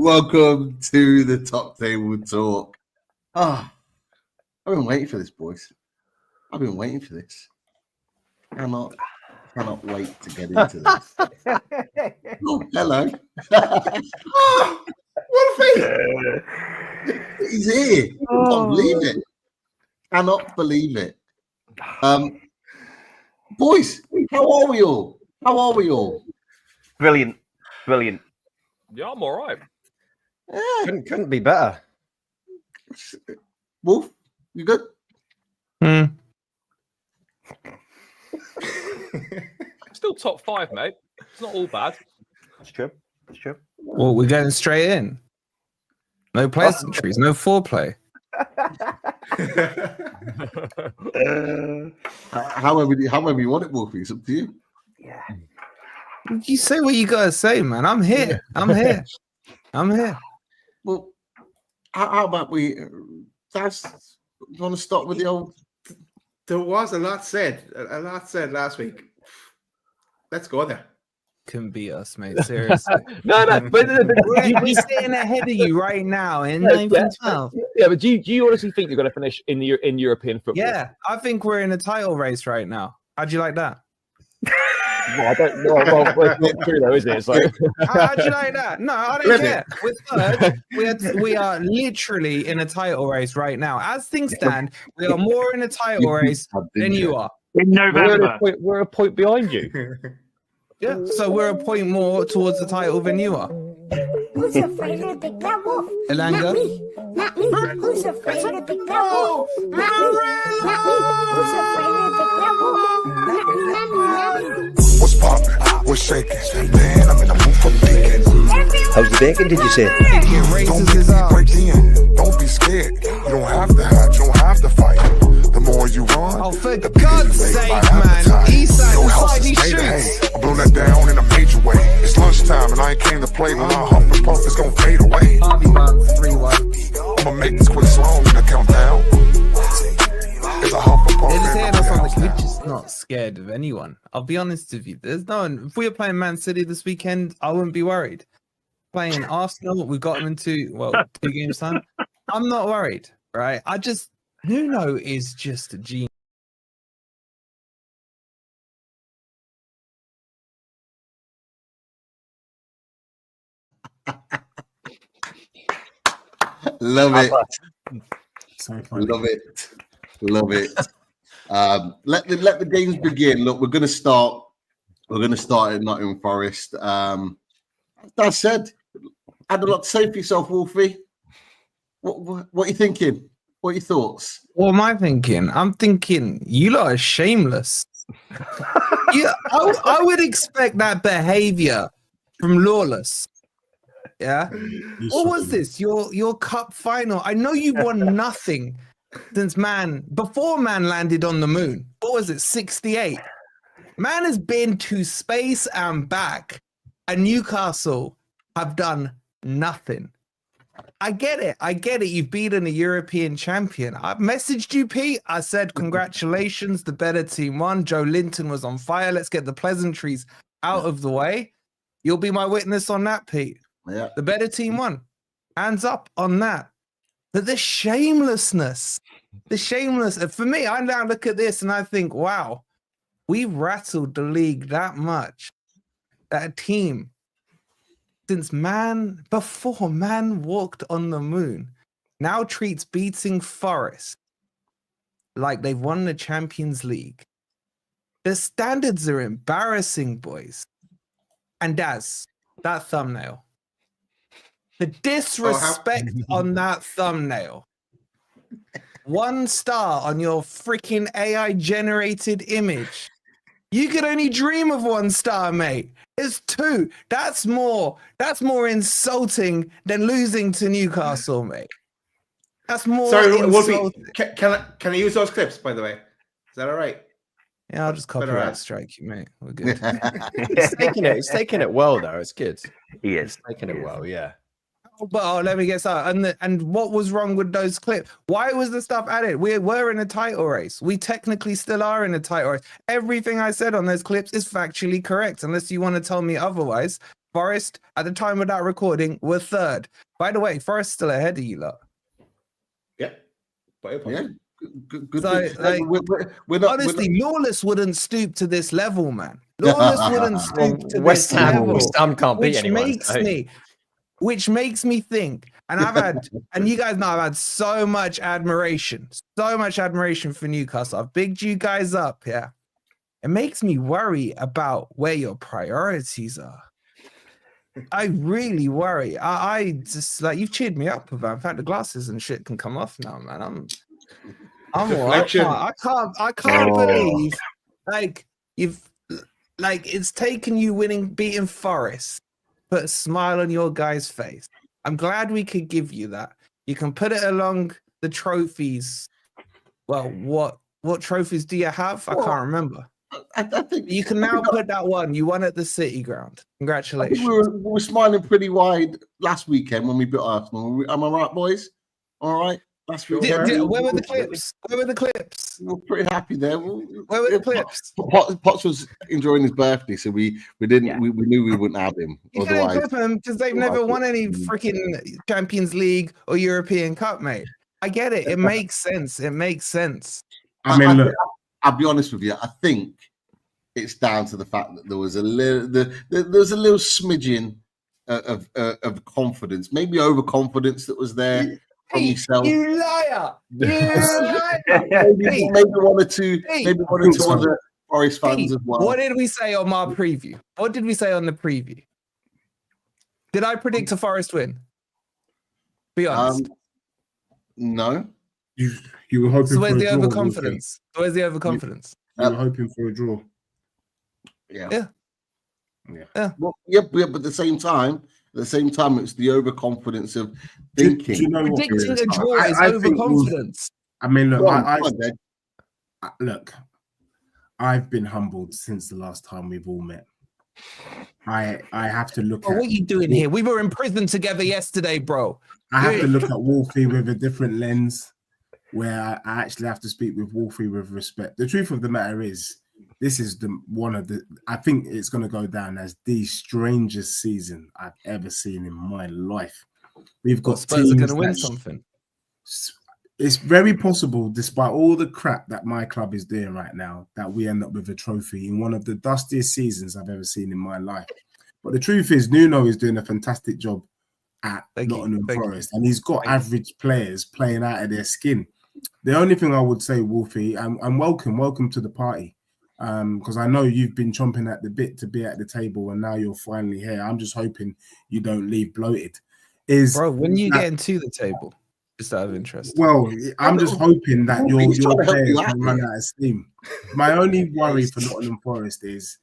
Welcome to the Top Table Talk. I've been waiting for this, boys. I've been waiting for this. Cannot wait to get into this. Oh, hello. Wolfie! He's here. Can't believe it. Cannot believe it. Boys, how are we all? Brilliant. Yeah, I'm all right. Yeah. Couldn't be better. Wolf, you good? Still top 5, mate. It's not all bad. That's true. Well, we're going straight in. No pleasantries, no foreplay. However you want it, Wolfie, it's up to you. Yeah. You say what you gotta say, man. I'm here. Well, how about we? Daz, you want to start with the old? There was a lot said last week. Let's go there. Couldn't beat us, mate. Seriously. No, but We're sitting ahead of you right now in 9th and 12th. Yeah, but do you honestly think you're going to finish in European football? Yeah, I think we're in a title race right now. How'd you like that? Well, I don't know. Well, it's not true though, is it? So. How'd you like that? No, I don't care. We're third. We are literally in a title race right now. As things stand, we are more in a title race than you are. In November. We're a point behind you. Yeah, so we're a point more towards the title than you are. Who's afraid of the big bad wolf? Elanga? Not me. Who's afraid of the big bad wolf? Not me. Who's afraid of the big bad wolf? Not me. What's poppin'? What's shaking? Man, I'm in the mood for bacon. How's the bacon, did you say? Don't get break in. Don't be scared. You don't have to hide. You don't have to fight. The more you run, Oh, for God's sake, man. Eastside inside these shoots. I blow that down in a major way. It's lunchtime and I ain't came to play. When I huff and puff, it's gonna fade away. Harvey Barnes, 3-1. I'ma make this quick slow in the countdown. It's a huff and puff. They're just saying us on the countdown. we're just not scared of anyone. I'll be honest with you. There's no one. If we were playing Man City this weekend, I wouldn't be worried. Playing Arsenal, we got them into 2 games time. I'm not worried, right? Nuno is just a genius. Love it. Love it. Let the games begin. Look, we're gonna start at Nottingham Forest. That said, had a lot to say for yourself, Wolfie. What are you thinking? What are your thoughts? What am I thinking? I'm thinking you lot are shameless. I would expect that behavior from Lawless. Yeah. What was this? Your cup final? I know you won nothing since before Man landed on the moon. What was it? 68. Man has been to space and back, and Newcastle have done nothing. I get it. You've beaten a European champion. I messaged you, Pete. I said, congratulations, the better team won. Joelinton was on fire. Let's get the pleasantries out of the way. You'll be my witness on that, Pete. Yeah. The better team won. Hands up on that. But the shamelessness, for me, I now look at this and I think, wow, we rattled the league that much. That a team, since before man walked on the moon, now treats beating Forest like they've won the Champions League. The standards are embarrassing, boys. And Daz, that thumbnail. The disrespect on that thumbnail. 1 star on your freaking AI generated image. You could only dream of 1 star, mate. It's 2. That's more insulting than losing to Newcastle, mate. That's more. Sorry, insulting. Wolfie. Can I use those clips, by the way? Is that all right? Yeah, I'll just copyright strike you, mate. We're good. He's taking it well, though. It's good. He is. Taking it well, yeah. But let me get started. And what was wrong with those clips? Why was the stuff added? We were in a title race. We technically still are in a title race. Everything I said on those clips is factually correct, unless you want to tell me otherwise. Forest, at the time of that recording, were third. By the way, Forest still ahead of you lot. Yeah. Yeah. Good. So, like, we're not, honestly, Lawless wouldn't stoop to this level, man. Lawless wouldn't stoop to West this Ham, level. West Ham can't beat Which anyone. makes me think, and I've had, and you guys know I've had so much admiration for Newcastle. I've bigged you guys up, yeah. It makes me worry about where your priorities are. I really worry. I just, like, you've cheered me up about. In fact, the glasses and shit can come off now, man. I'm all right. I can't believe, like, it's taken you beating Forest, put a smile on your guy's face. I'm glad we could give you that. You can put it along the trophies. Well, what trophies do you have? I can't remember. I think You can now put that one. You won at the City Ground. Congratulations. we were smiling pretty wide last weekend when we beat Arsenal. Am I right, boys? All right. Last weekend. Where were the clips? Where were the clips? We were pretty happy there. Where were the clips? Potts was enjoying his birthday, so we didn't. We knew we wouldn't have him. You can't Otherwise, clip them because they've never won any freaking Champions League or European Cup, mate. I get it. It makes sense. It makes sense. I mean, look, I'll be honest with you. I think it's down to the fact that there was a little smidgen of confidence, maybe overconfidence that was there from yourself. You liar! You liar! Maybe one or two other Forest fans as well. What did we say on our preview? What did we say on the preview? Did I predict a Forest win? Be honest. No. you were hoping So where's for the a draw. overconfidence? Where's the overconfidence? You were hoping for a draw. Yeah. Yeah. Well, but at the same time, it's the overconfidence of thinking. Do you know what? Predicting a draw is I think overconfidence. I mean, look, Go on, Dad. look, I've been humbled since the last time we've all met. I have to look Oh, at what are you doing here? We were in prison together yesterday, bro. I have to look at Wolfie with a different lens, where I actually have to speak with Wolfie with respect. The truth of the matter is, this is I think it's going to go down as the strangest season I've ever seen in my life. We've got Spurs are going to teams win that- something. It's very possible, despite all the crap that my club is doing right now, that we end up with a trophy in one of the dustiest seasons I've ever seen in my life. But the truth is, Nuno is doing a fantastic job at Nottingham Forest, and he's got average players playing out of their skin. The only thing I would say, Wolfie, and welcome to the party, because I know you've been chomping at the bit to be at the table, and now you're finally here. I'm just hoping you don't leave bloated. Bro, when are you getting to the table? Just out of interest. Well, I'm just hoping that your players can run out of steam. My only worry for Nottingham Forest is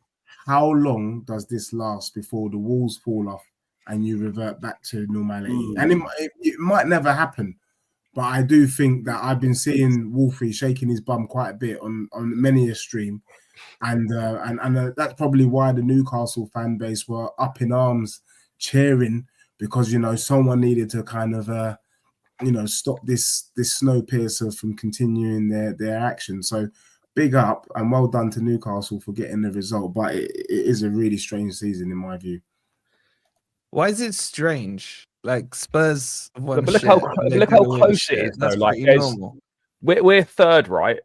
how long does this last before the walls fall off and you revert back to normality? And it might never happen, but I do think that I've been seeing Wolfie shaking his bum quite a bit on many a stream, and that's probably why the Newcastle fan base were up in arms cheering, because someone needed to kind of stop this Snowpiercer from continuing their action. So big up and well done to Newcastle for getting the result, but it is a really strange season in my view. Why is it strange? Like Spurs have won But look shit, how close it is, though. That's Like, pretty normal. we're third, right?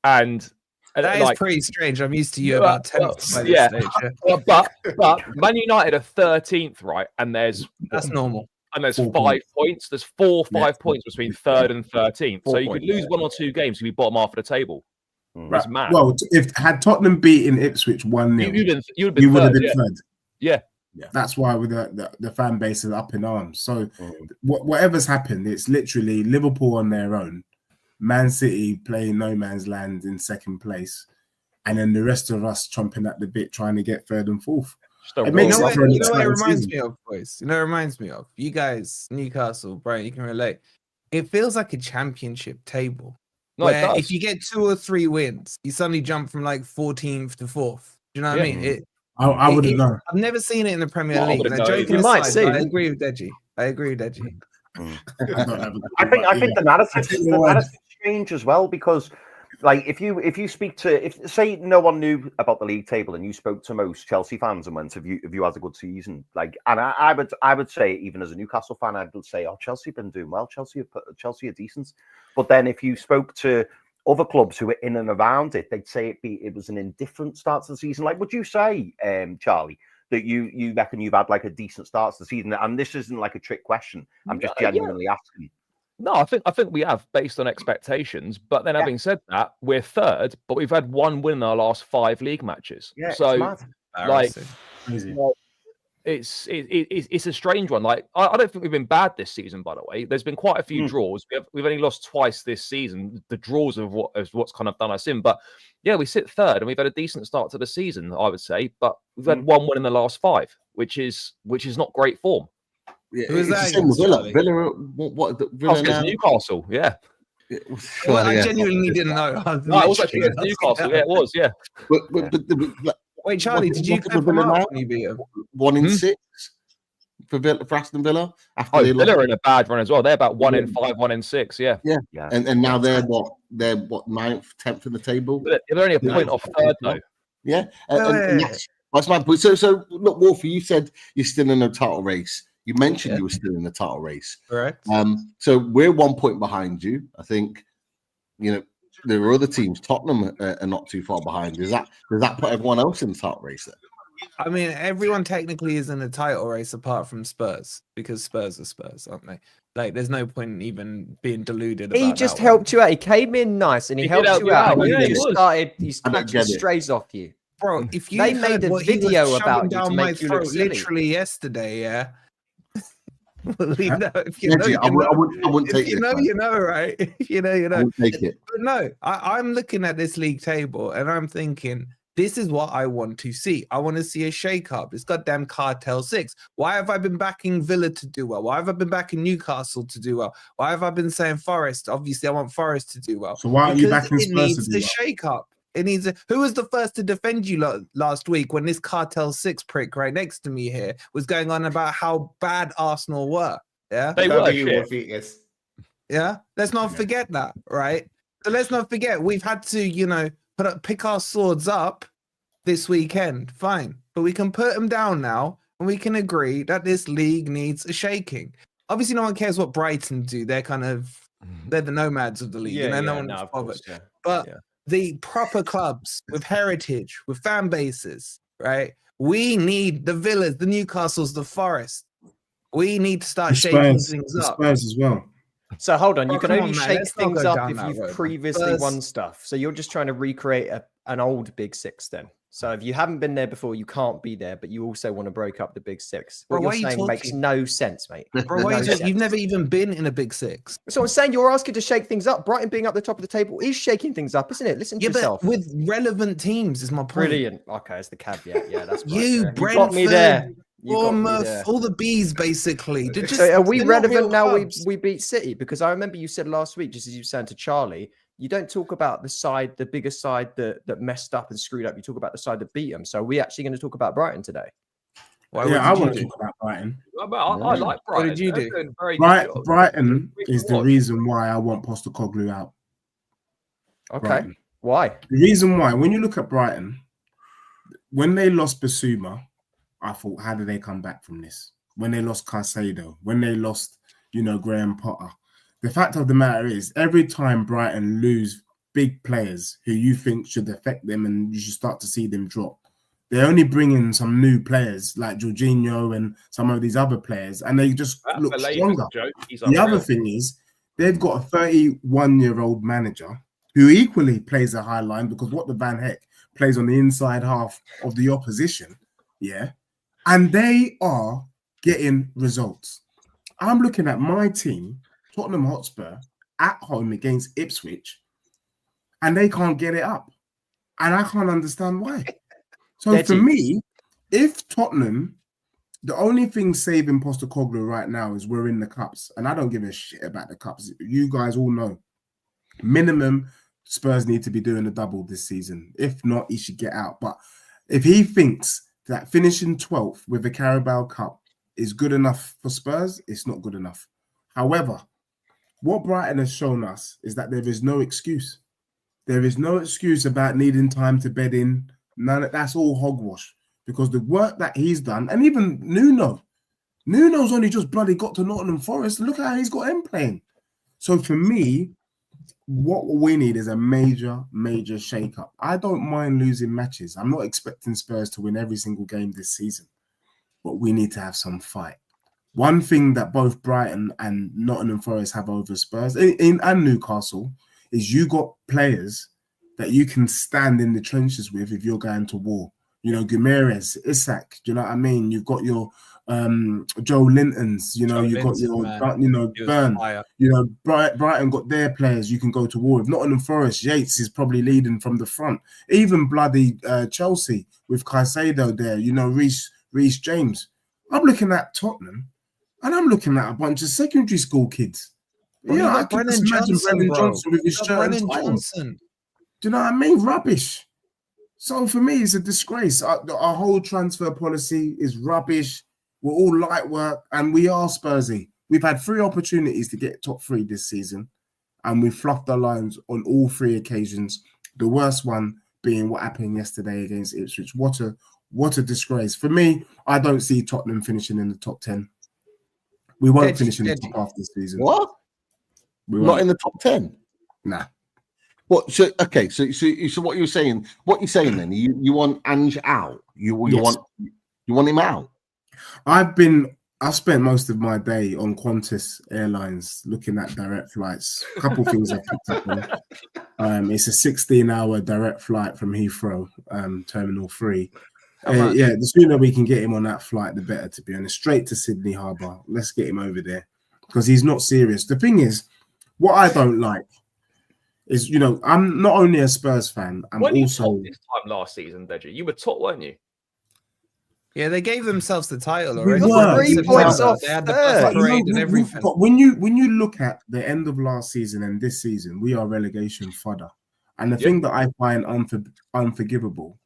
And That is pretty strange. I'm used to you about 10th by this stage. But Man United are 13th, right? And that's normal. And there's 4 5 points. There's 5 Yeah. points between third and 13th. So 4 you could points. lose 1 or 2 games to be bottom half of the table. That's mad. Well, had Tottenham beaten Ipswich 1-0, you would have been third. Yeah. That's why with the fan base is up in arms. So whatever's happened, it's literally Liverpool on their own, Man City playing no man's land in second place, and then the rest of us chomping at the bit trying to get third and fourth. You know what it reminds me of, boys? You know what it reminds me of? You guys, Newcastle, Brighton, you can relate. It feels like a championship table. No, where if you get 2 or 3 wins, you suddenly jump from like 14th to 4th. Do you know what I mean? I wouldn't know. I've never seen it in the Premier League. wouldn't Now, know. joking You might aside, see. I agree with Deji. I think the narrative is strange as well, because like if you speak to, if say no one knew about the league table and you spoke to most Chelsea fans and went, have you had a good season? Like, and I would say, even as a Newcastle fan, I would say, oh, Chelsea have been doing well. Chelsea are decent. But then if you spoke to other clubs who were in and around it, they'd say it was an indifferent start to the season. Like, would you say, Charlie, that you reckon you've had like a decent start to the season? And this isn't like a trick question. I'm just genuinely asking. No, I think we have based on expectations. But then, having said that, we're third, but we've had one win in our last 5 league matches. Yeah, so like, Crazy. it's a strange one. Like, I don't think we've been bad this season. By the way, there's been quite a few draws. We've only lost twice this season. The draws of what's kind of done us in. But yeah, we sit third, and we've had a decent start to the season, I would say. But we've had one win in the last 5, which is not great form. Yeah, Who is it's that the same with Villa. against, Villa, what Villa now? Newcastle, yeah. Well, I yeah. genuinely didn't know. No, it was actually against Newcastle. Yeah, it was. Yeah. But, Wait, Charlie, did you for clip them Villa out now? when you beat them? 1 in 6 for Aston Villa. After they Villa lost. are in a bad run as well. They're about 1 in 5, 1 in 6. Yeah. And now they're what 9th, 10th in the table. But they're only a point off third though. Yeah, and that's my point. So look, Wolfie, you said you're still in a title race. You mentioned you were still in the title race. Correct. So we're 1 point behind you. I think, there are other teams. Tottenham are not too far behind. Does that put everyone else in the title race then? I mean, everyone technically is in a title race apart from Spurs, because Spurs are Spurs, aren't they? Like, there's no point in even being deluded. He about just that helped you out. He came in nice and he helped you out. And you just started. He's snatching strays off you. Bro, if you They heard made a what he was video about shoving you to down my make you look throat silly. literally yesterday, yeah. Well, if you Reggie, know, I wouldn't take if you this, know, man. you know, right? If you know, you I know. wouldn't take it. But no, I'm looking at this league table and I'm thinking, this is what I want to see. I want to see a shake-up. It's goddamn Cartel 6. Why have I been backing Villa to do well? Why have I been backing Newcastle to do well? Why have I been saying Forest? Obviously, I want Forest to do well. So why are you Because backing it Spurs to needs do a well? shake-up. It needs a. Who was the first to defend you last week when this Cartel 6 prick right next to me here was going on about how bad Arsenal were? Yeah, They were shit. Yes. yeah. Let's not forget that, right? So let's not forget we've had to, pick our swords up this weekend. Fine, but we can put them down now, and we can agree that this league needs a shaking. Obviously, no one cares what Brighton do. They're the nomads of the league, and no one's bothered. But the proper clubs with heritage, with fan bases, right? We need the Villas, the Newcastles, the Forest. We need to start shaking things up. Spurs as well. So hold on, you Oh, can come only on, man. shake Let's not things go up down if that you've road, man. previously Spurs- won stuff. So you're just trying to recreate an old Big Six then. So if you haven't been there before, you can't be there, but you also want to break up the Big Six. What Bro, why you're are you saying makes talking? no sense, mate. Bro, why No you sense. you've never even been in a Big Six. So I'm saying you're asking to shake things up. Brighton being up the top of the table is shaking things up, isn't it? Listen to Yeah, yourself. but with relevant teams is my point. Brilliant. Okay, that's the caveat. Yeah, that's right. You, Yeah. Brentford, got me there. You got me Bournemouth, there. all the bees, basically. They're just, So are we they're not real relevant now? clubs. We beat City, because I remember you said last week, just as you were saying to Charlie, you don't talk about the bigger side that messed up and screwed up. You talk about the side that beat them. So are we actually going to talk about Brighton today? Why, Yeah, I what want did to you talk about Brighton. I like Brighton. What did you They're do? doing very good job. Brighton is the Watch. reason why I want Postecoglou out. Okay. Brighton. Why? The reason why, when you look at Brighton, when they lost Basuma, I thought, how do they come back from this? When they lost Caicedo, when they lost, Graham Potter. The fact of the matter is, every time Brighton lose big players who you think should affect them and you should start to see them drop, they only bring in some new players like Jorginho and some of these other players, and they just look stronger. The other thing is, they've got a 31-year-old manager who equally plays a high line, because what the Van Heck plays on the inside half of the opposition, and they are getting results. I'm looking at my team, Tottenham Hotspur, at home against Ipswich, and they can't get it up. And I can't understand why. So for me, if Tottenham, the only thing saving Postecoglou right now is we're in the cups, and I don't give a shit about the cups. You guys all know. Minimum, Spurs need to be doing a double this season. If not, he should get out. But if he thinks that finishing 12th with the Carabao Cup is good enough for Spurs, it's not good enough. However, what Brighton has shown us is that there is no excuse. There is no excuse about needing time to bed in. That's all hogwash because the work that he's done, and even Nuno's only just bloody got to Nottingham Forest. Look at how he's got him playing. So for me, what we need is a major shake-up. I don't mind losing matches. I'm not expecting Spurs to win every single game this season, but we need to have some fight. One thing that both Brighton and Nottingham Forest have over Spurs and Newcastle is you got players that you can stand in the trenches with if you're going to war. You know, Guimaraes, Isak, do you know what I mean? You've got your Joelintons, you know, you've got your, Burn. You know, Brighton got their players you can go to war with. Nottingham Forest, Yates is probably leading from the front. Even bloody Chelsea with Caicedo there, you know, Reece James. I'm looking at Tottenham and I'm looking at a bunch of secondary school kids. Yeah, I can just imagine Brennan Johnson with his shirt and tie. Do you know what I mean? Rubbish. So for me, it's a disgrace. Our whole transfer policy is rubbish. We're all light work, and we are Spursy. We've had 3 opportunities to get top 3 this season, and we fluffed our lines on all 3 occasions. The worst one being what happened yesterday against Ipswich. What a disgrace. For me, I don't see Tottenham finishing in the top 10. We won't finish in the top half this season. What? Not in the top 10? Nah. What? So okay. So what you're saying? What you're saying then? You want Ange out? You want him out? I've spent most of my day on Qantas Airlines looking at direct flights. A couple things I've picked up on. It's a 16-hour direct flight from Heathrow, Terminal 3. The sooner we can get him on that flight, the better, to be honest. Straight to Sydney Harbour. Let's get him over there because he's not serious. The thing is, what I don't like is, you know, I'm not only a Spurs fan, I'm also... this time last season, Deji, you were top, weren't you? Yeah, they gave themselves the title already. We were 3 points off. They had the best parade and everything. But when you look at the end of last season and this season, we are relegation fodder. And the thing that I find unforgivable,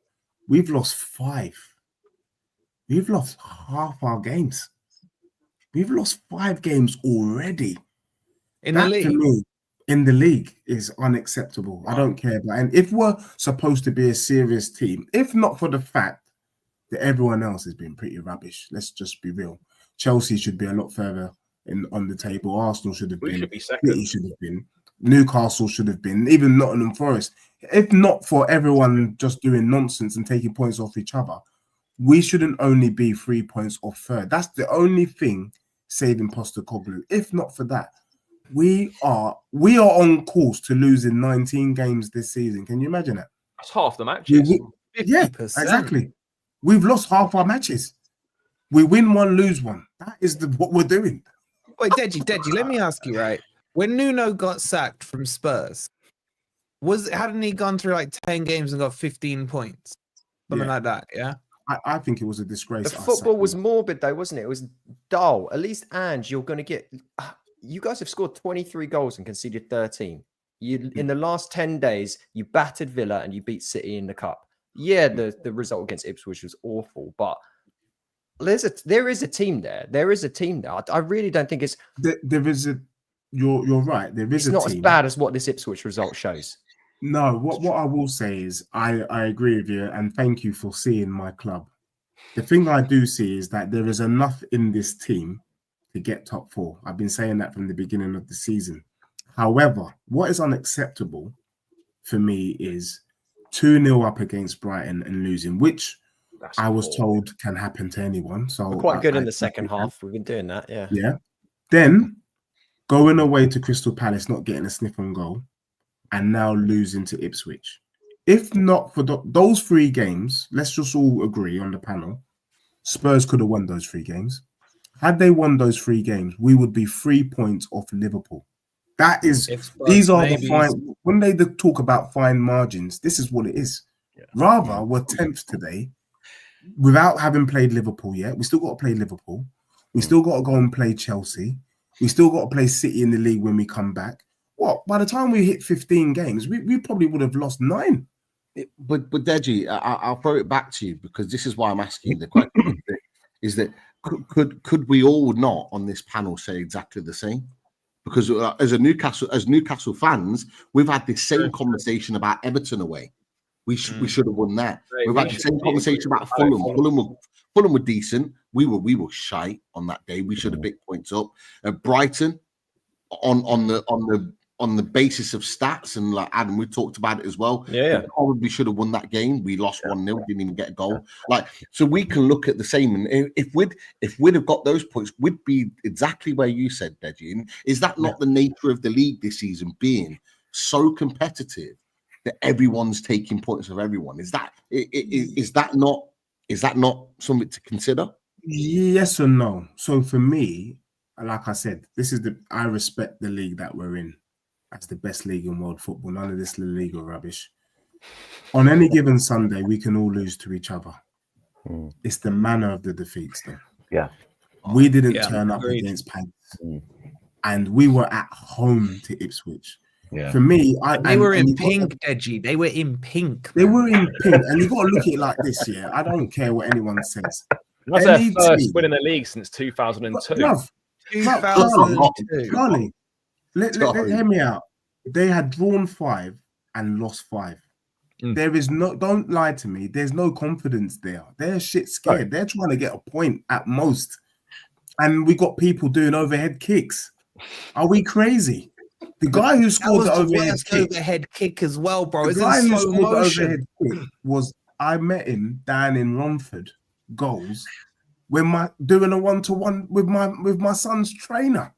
we've lost 5. We've lost half our games. We've lost 5 games already. In the league? To me, in the league is unacceptable. I don't care. And if we're supposed to be a serious team, if not for the fact that everyone else has been pretty rubbish, let's just be real. Chelsea should be a lot further on the table. Arsenal should have been. City should have been. Newcastle should have been. Even Nottingham Forest. If not for everyone just doing nonsense and taking points off each other, we shouldn't only be 3 points off third. That's the only thing saving Postecoglou. If not for that, we are on course to lose in 19 games this season. Can you imagine it? That's half the matches. Yeah, exactly. We've lost half our matches. We win one, lose one. That is what we're doing. Wait, Deji, let me ask you, right? When Nuno got sacked from Spurs, hadn't he gone through like 10 games and got 15 points? Something like that, yeah? I think it was a disgrace. The football was morbid, though, wasn't it? It was dull. At least, Ange, you're going to get... You guys have scored 23 goals and conceded 13. In the last 10 days, you battered Villa and you beat City in the Cup. Yeah, the result against Ipswich was awful, but there is a team there. There is a team there. I really don't think it's... There is a... You're right. There is a team. It's not as bad as what this Ipswich result shows. No, what I will say is I agree with you, and thank you for seeing my club. The thing I do see is that there is enough in this team to get top 4. I've been saying that from the beginning of the season. However, what is unacceptable for me is 2-0 up against Brighton and losing, which I was told can happen to anyone. So we're quite good in the second half. We've been doing that, yeah. Yeah. Then going away to Crystal Palace, not getting a sniff on goal, and now losing to Ipswich. If not for those 3 games, let's just all agree on the panel, Spurs could have won those 3 games. Had they won those 3 games, we would be 3 points off Liverpool. That is, these are the fine. When they talk about fine margins, this is what it is. Yeah. Rather, we're 10th today without having played Liverpool yet. We still got to play Liverpool. We still got to go and play Chelsea. We still got to play City in the league when we come back. What? By the time we hit 15 games, we probably would have lost 9. But Deji, I'll throw it back to you because this is why I'm asking you the question. Is that could we all not on this panel say exactly the same? because as Newcastle fans, we've had this same conversation about Everton away. We should have won that. We've had the same conversation about Fulham. Fulham were decent. We were shite on that day. We should have picked points up. Brighton, on the basis of stats, and like Adam, we talked about it as well. Yeah. We probably should have won that game. We lost 1-0, didn't even get a goal. Like, so we can look at the same. And if we'd have got those points, we'd be exactly where you said, Deji. And is that not the nature of the league this season, being so competitive that everyone's taking points of everyone? Is that not something to consider? Yes or no? So for me, like I said, I respect the league that we're in as the best league in world football. None of this La Liga rubbish. On any given Sunday, we can all lose to each other. It's the manner of the defeats, though. Yeah. We didn't turn up against Pants, and we were at home to Ipswich. Yeah. For me, they were in pink, Deji. They were in pink. They were in pink, and you got to look at it like this. Yeah, I don't care what anyone says. That's their first win in the league since 2002. 2002. Charlie, let hear me out. They had drawn 5 and lost 5. There is no. Don't lie to me. There's no confidence there. They're shit scared. Right. They're trying to get a point at most, and we got people doing overhead kicks. Are we crazy? The guy who scored the overhead kick as well, bro. The guy who scored the overhead kick was, I met him down in Romford goals when doing a 1-to-1 with my son's trainer.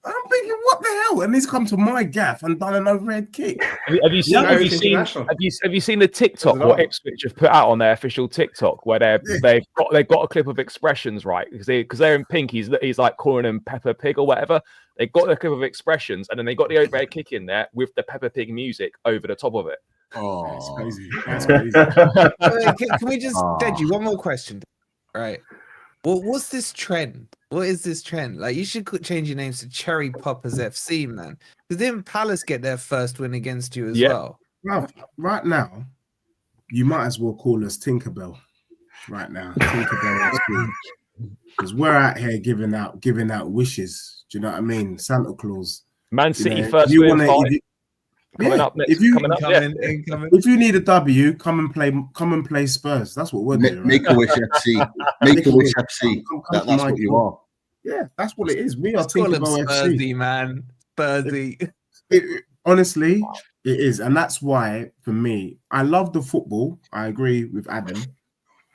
I'm thinking, what the hell? And he's come to my gaff and done an overhead kick. Have you seen the TikTok what Ipswich have put out on their official TikTok where they've got a clip of expressions, right? Because they're in pink. He's like calling him Peppa Pig or whatever. They got the clip of expressions, and then they got the overhead kick in there with the Peppa Pig music over the top of it. Oh, that's crazy. That's crazy. Can we just, Deji, one more question? Right. Well, what's this trend? What is this trend? Like, you should change your names to Cherry Poppers FC, man. Because didn't Palace get their first win against you as well? Right now, you might as well call us Tinkerbell. Right now, Tinkerbell FC. Because we're out here giving out wishes. Do you know what I mean? Santa Claus. Man City first win. Coming up next. If you need a W, come and play Spurs. That's what we're doing. Make a wish FC. Make a wish FC. That's what you are. Yeah, that's what it is. We are Tinkerbell FC, Spursy, man. Spursy. Honestly, it is, and that's why for me, I love the football. I agree with Adam.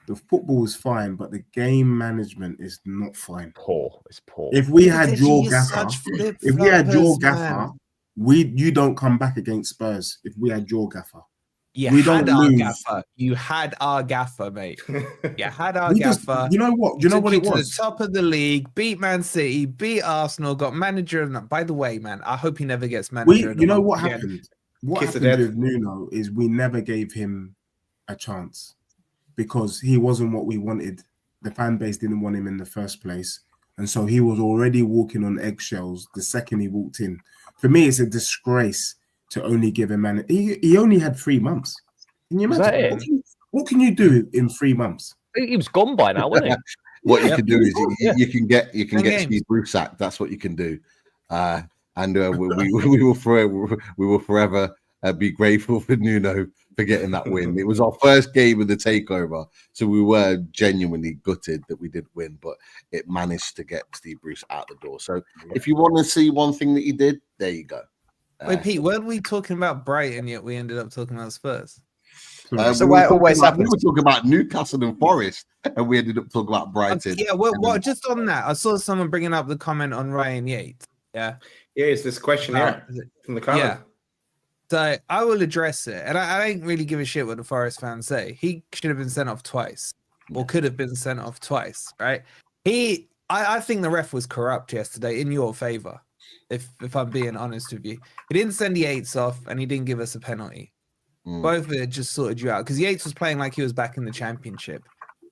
The football is fine, but the game management is not fine. It's poor. If we had your gaffer, you don't come back against Spurs. If we had your gaffer, you had our gaffer, mate. You had our gaffer. You know what? You know what it was? To the top of the league, beat Man City, beat Arsenal, got manager. And by the way, man, I hope he never gets manager. You know what happened? What happened with Nuno is we never gave him a chance because he wasn't what we wanted. The fan base didn't want him in the first place, and so he was already walking on eggshells the second he walked in. For me, it's a disgrace to only give a man. He only had 3 months. Can you imagine? What can you do in 3 months? He was gone by now, wasn't he? What you can do is you can get Steve Bruce sacked. That's what you can do. And we will forever be grateful for Nuno for getting that win. It was our first game of the takeover, so we were genuinely gutted that we did win, but it managed to get Steve Bruce out the door. So if you want to see one thing that he did, there you go. Wait, Pete, weren't we talking about Brighton yet we ended up talking about Spurs? So why it always happens? We were talking about Newcastle and Forest, and we ended up talking about Brighton. Yeah, well, just on that, I saw someone bringing up the comment on Ryan Yates. Yeah, it's this question here from the comment. Yeah. So I will address it, and I don't really give a shit what the Forest fans say. He should have been sent off twice, or could have been sent off twice, right? I think the ref was corrupt yesterday in your favor, if I'm being honest with you. He didn't send Yates off, and he didn't give us a penalty. Both of it just sorted you out because Yates was playing like he was back in the Championship.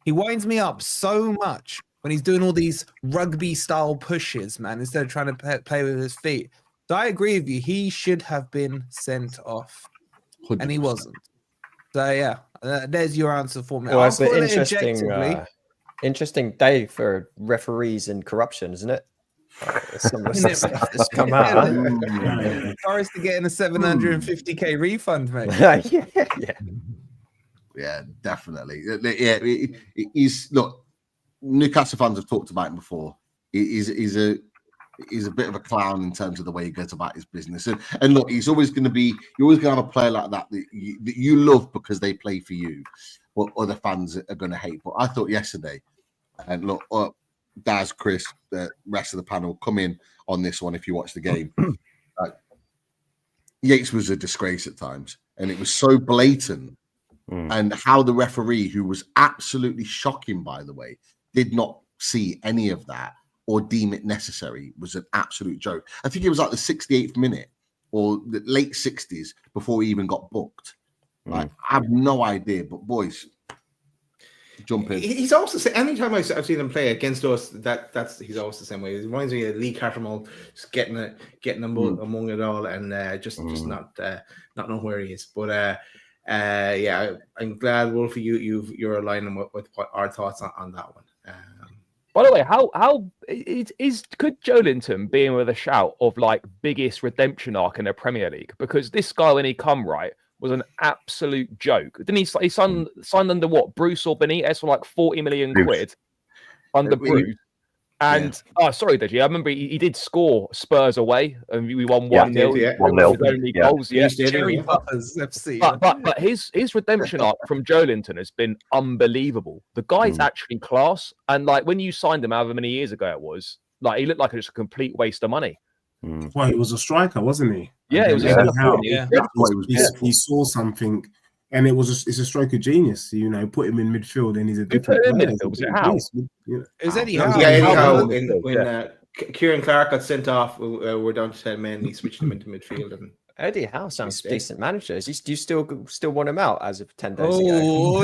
He winds me up so much when he's doing all these rugby-style pushes, man, instead of trying to play with his feet. So I agree with you. He should have been sent off, 100%. And he wasn't. So yeah, there's your answer for me. Well, it's an interesting day for referees and corruption, isn't it? Some of the stuff that's come out. Forest to getting a 750k refund, mate. Yeah, definitely. Yeah, he's look. Newcastle fans have talked about him before. He's a bit of a clown in terms of the way he goes about his business. And look, he's always going to be. You're always going to have a player like that that you love because they play for you, but other fans are going to hate. But I thought yesterday, and look, Daz, Chris, the rest of the panel, come in on this one if you watch the game. Yates was a disgrace at times, and it was so blatant. And how the referee, who was absolutely shocking, by the way, did not see any of that or deem it necessary was an absolute joke. I think it was like the 68th minute or the late 60s before he even got booked. Like, I have no idea, but boys, jump in. He's also the same. Anytime I've seen him play against us, that's he's always the same way. He reminds me of Lee Cattermole, just getting among it all, and just not knowing where he is. But yeah, I'm glad, Wolfie, you're aligning with what our thoughts on that one. By the way, how could Joelinton be in with a shout of like biggest redemption arc in the Premier League? Because this guy, when he come right, was an absolute joke. Didn't he signed under what, Bruce or Benitez for like 40 million quid under Bruce? And sorry, Deji, I remember he did score Spurs away, and we won 1-0. Yeah, 1-0. Goals, Cherry Poppers FC. But his redemption arc from Joelinton has been unbelievable. The guy's actually class, and like when you signed him, however many years ago it was, like he looked like just a complete waste of money. Well, he was a striker, wasn't he? Yeah, it was. He saw something, and it's a stroke of genius. You know, put him in midfield, and he's a different player. Was it Howe? Is Eddie Howe? Yeah, Eddie Howe. When Kieran Clark got sent off, we're down to 10 men. He switched him into midfield. And Eddie Howe sounds a decent manager. Do you still want him out as of 10 days ago?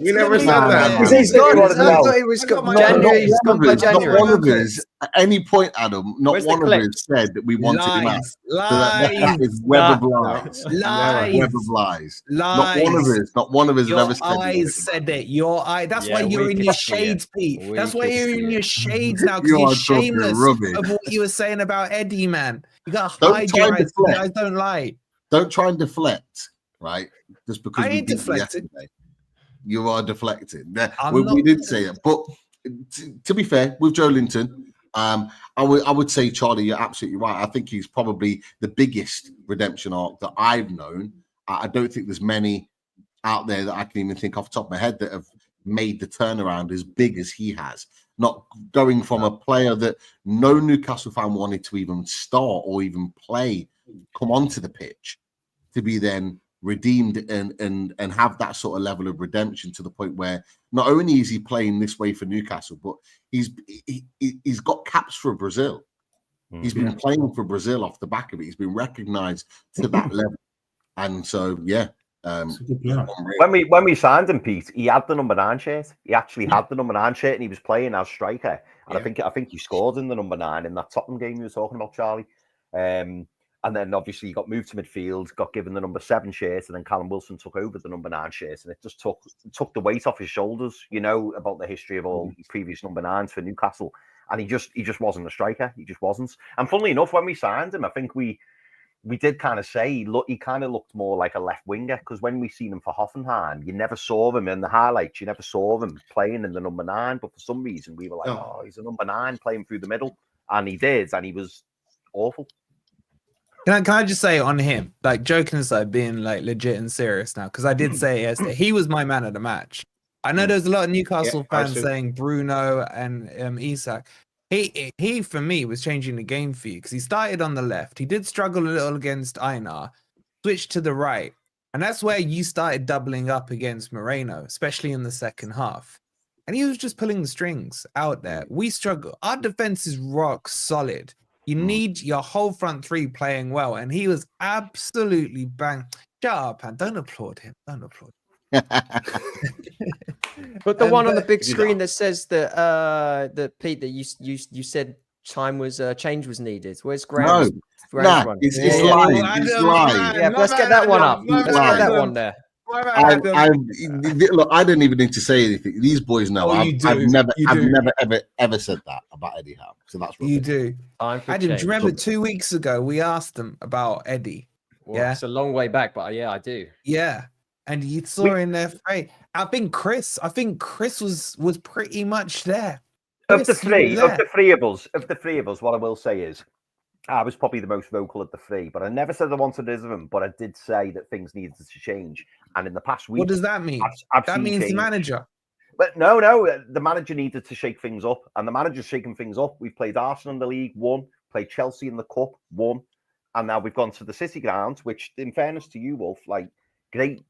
We never said that. He's gone. I thought he was gone. January. He's gone by January. Not one of us, at any point, Adam, not one of us said that we wanted him out. That is web of lies. Web of lies. Not one of us have ever said your eyes said it. Your eye. That's why you're in your shades, Pete. That's why you're in your shades now, because you're shameless of what you were saying about Eddie, man. You got to hide your eyes. You guys don't lie. Don't try and deflect, right? Just because I ain't deflecting. You are deflecting. We did say it, but to be fair, with Joelinton, I would say, Charlie, you're absolutely right. I think he's probably the biggest redemption arc that I've known. I don't think there's many out there that I can even think off the top of my head that have made the turnaround as big as he has. Not going from a player that no Newcastle fan wanted to even start or even play, come onto the pitch, to be then redeemed and have that sort of level of redemption to the point where not only is he playing this way for Newcastle, but he's got caps for Brazil. He's been playing for Brazil off the back of it. He's been recognised to that level, and so when we signed him, Pete, he had the number 9 shirt. He actually had the number 9 shirt, and he was playing as striker. And I think he scored in the number 9 in that Tottenham game you were talking about, Charlie. And then obviously he got moved to midfield, got given the number 7 shirt, and then Callum Wilson took over the number 9 shirt, and it just took the weight off his shoulders. You know about the history of all previous number 9s for Newcastle, and he just wasn't a striker. He just wasn't. And funnily enough, when we signed him, I think we did kind of say, look, he kind of looked more like a left winger, because when we seen him for Hoffenheim, you never saw him in the highlights. You never saw him playing in the number 9, but for some reason we were like, oh, he's a number 9 playing through the middle, and he did, and he was awful. Can I just say on him, like joking aside, being like legit and serious now, because I did say yesterday he was my man of the match. I know there's a lot of Newcastle fans saying Bruno and Isak. He for me was changing the game for you, because he started on the left. He did struggle a little against Einar, switched to the right, and that's where you started doubling up against Mourinho, especially in the second half. And he was just pulling the strings out there. We struggle. Our defense is rock solid. You need your whole front three playing well, and he was absolutely bang. Shut up, man! Don't applaud him. Don't applaud him. But the one on the big screen that says that that Pete, that you said change was needed. Where's Graham? It's live. Yeah, let's get that one up. Let's get that one there. Look, I don't even need to say anything. These boys know. I've never ever said that about Eddie Howe. So that's what you do. Time Do you remember 2 weeks ago we asked them about Eddie? Well, it's a long way back, but yeah, I do. Yeah, and you saw in their face. I think Chris was pretty much there. Of the three of us, what I will say is, I was probably the most vocal of the three, but I never said I wanted Interim, but I did say that things needed to change. And in the past week, what does that mean? That means change. The manager. But no, the manager needed to shake things up, and the manager's shaking things up. We've played Arsenal in the league, won. Played Chelsea in the cup, won. And now we've gone to the City ground, which, in fairness to you, Wolf, like great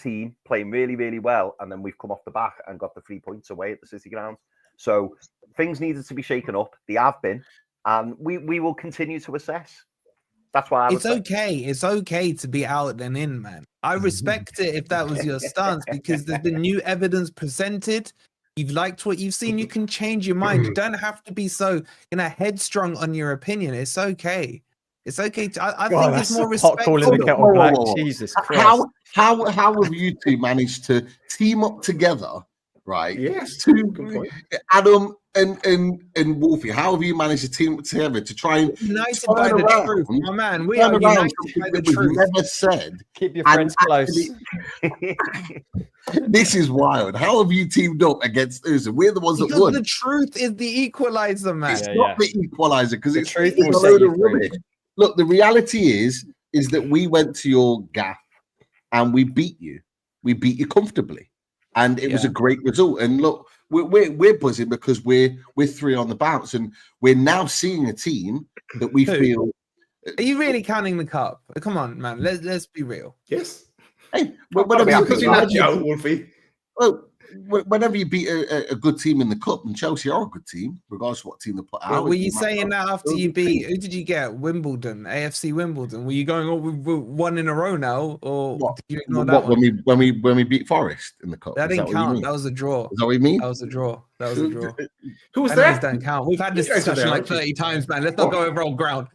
team, playing really, really well. And then we've come off the back and got the 3 points away at the City ground. So things needed to be shaken up. They have been, and we will continue to assess. That's why it's okay. It's okay to be out and in, man. I respect it if that was your stance, because there's been new evidence presented. You've liked what you've seen. You can change your mind. You don't have to be so headstrong on your opinion. It's okay. It's okay. I think it's more respectful. In the kettle black. Jesus Christ. How have you two managed to team up together, right? Yes. Adam and Wolfie, how have you managed to team up together to try and united by the truth, my man? We are united by the truth. Never said. Keep your friends close. This is wild. How have you teamed up against us? We're the ones that won. The truth is the equalizer, man. It's not the equalizer, because it's a load of rubbish. Look, the reality is that we went to your gaff and we beat you. We beat you comfortably, and it was a great result. And look, we're buzzing because we're 3 on the bounce, and we're now seeing a team that we feel. Are you really counting the cup? Come on, man. Let's be real. Yes. Hey, Wolfie. Well, whenever you beat a good team in the cup, and Chelsea are a good team, regardless of what team they put out. Were you saying that after you beat? Who did you get? Wimbledon, AFC Wimbledon. Were you going with one in a row now, or did you ignore that one? when we beat Forest in the cup? That didn't count. That was a draw. Is that what you mean? That was a draw. Who was that? Don't count. We've had this discussion like 30 times, man. Let's not go over old ground.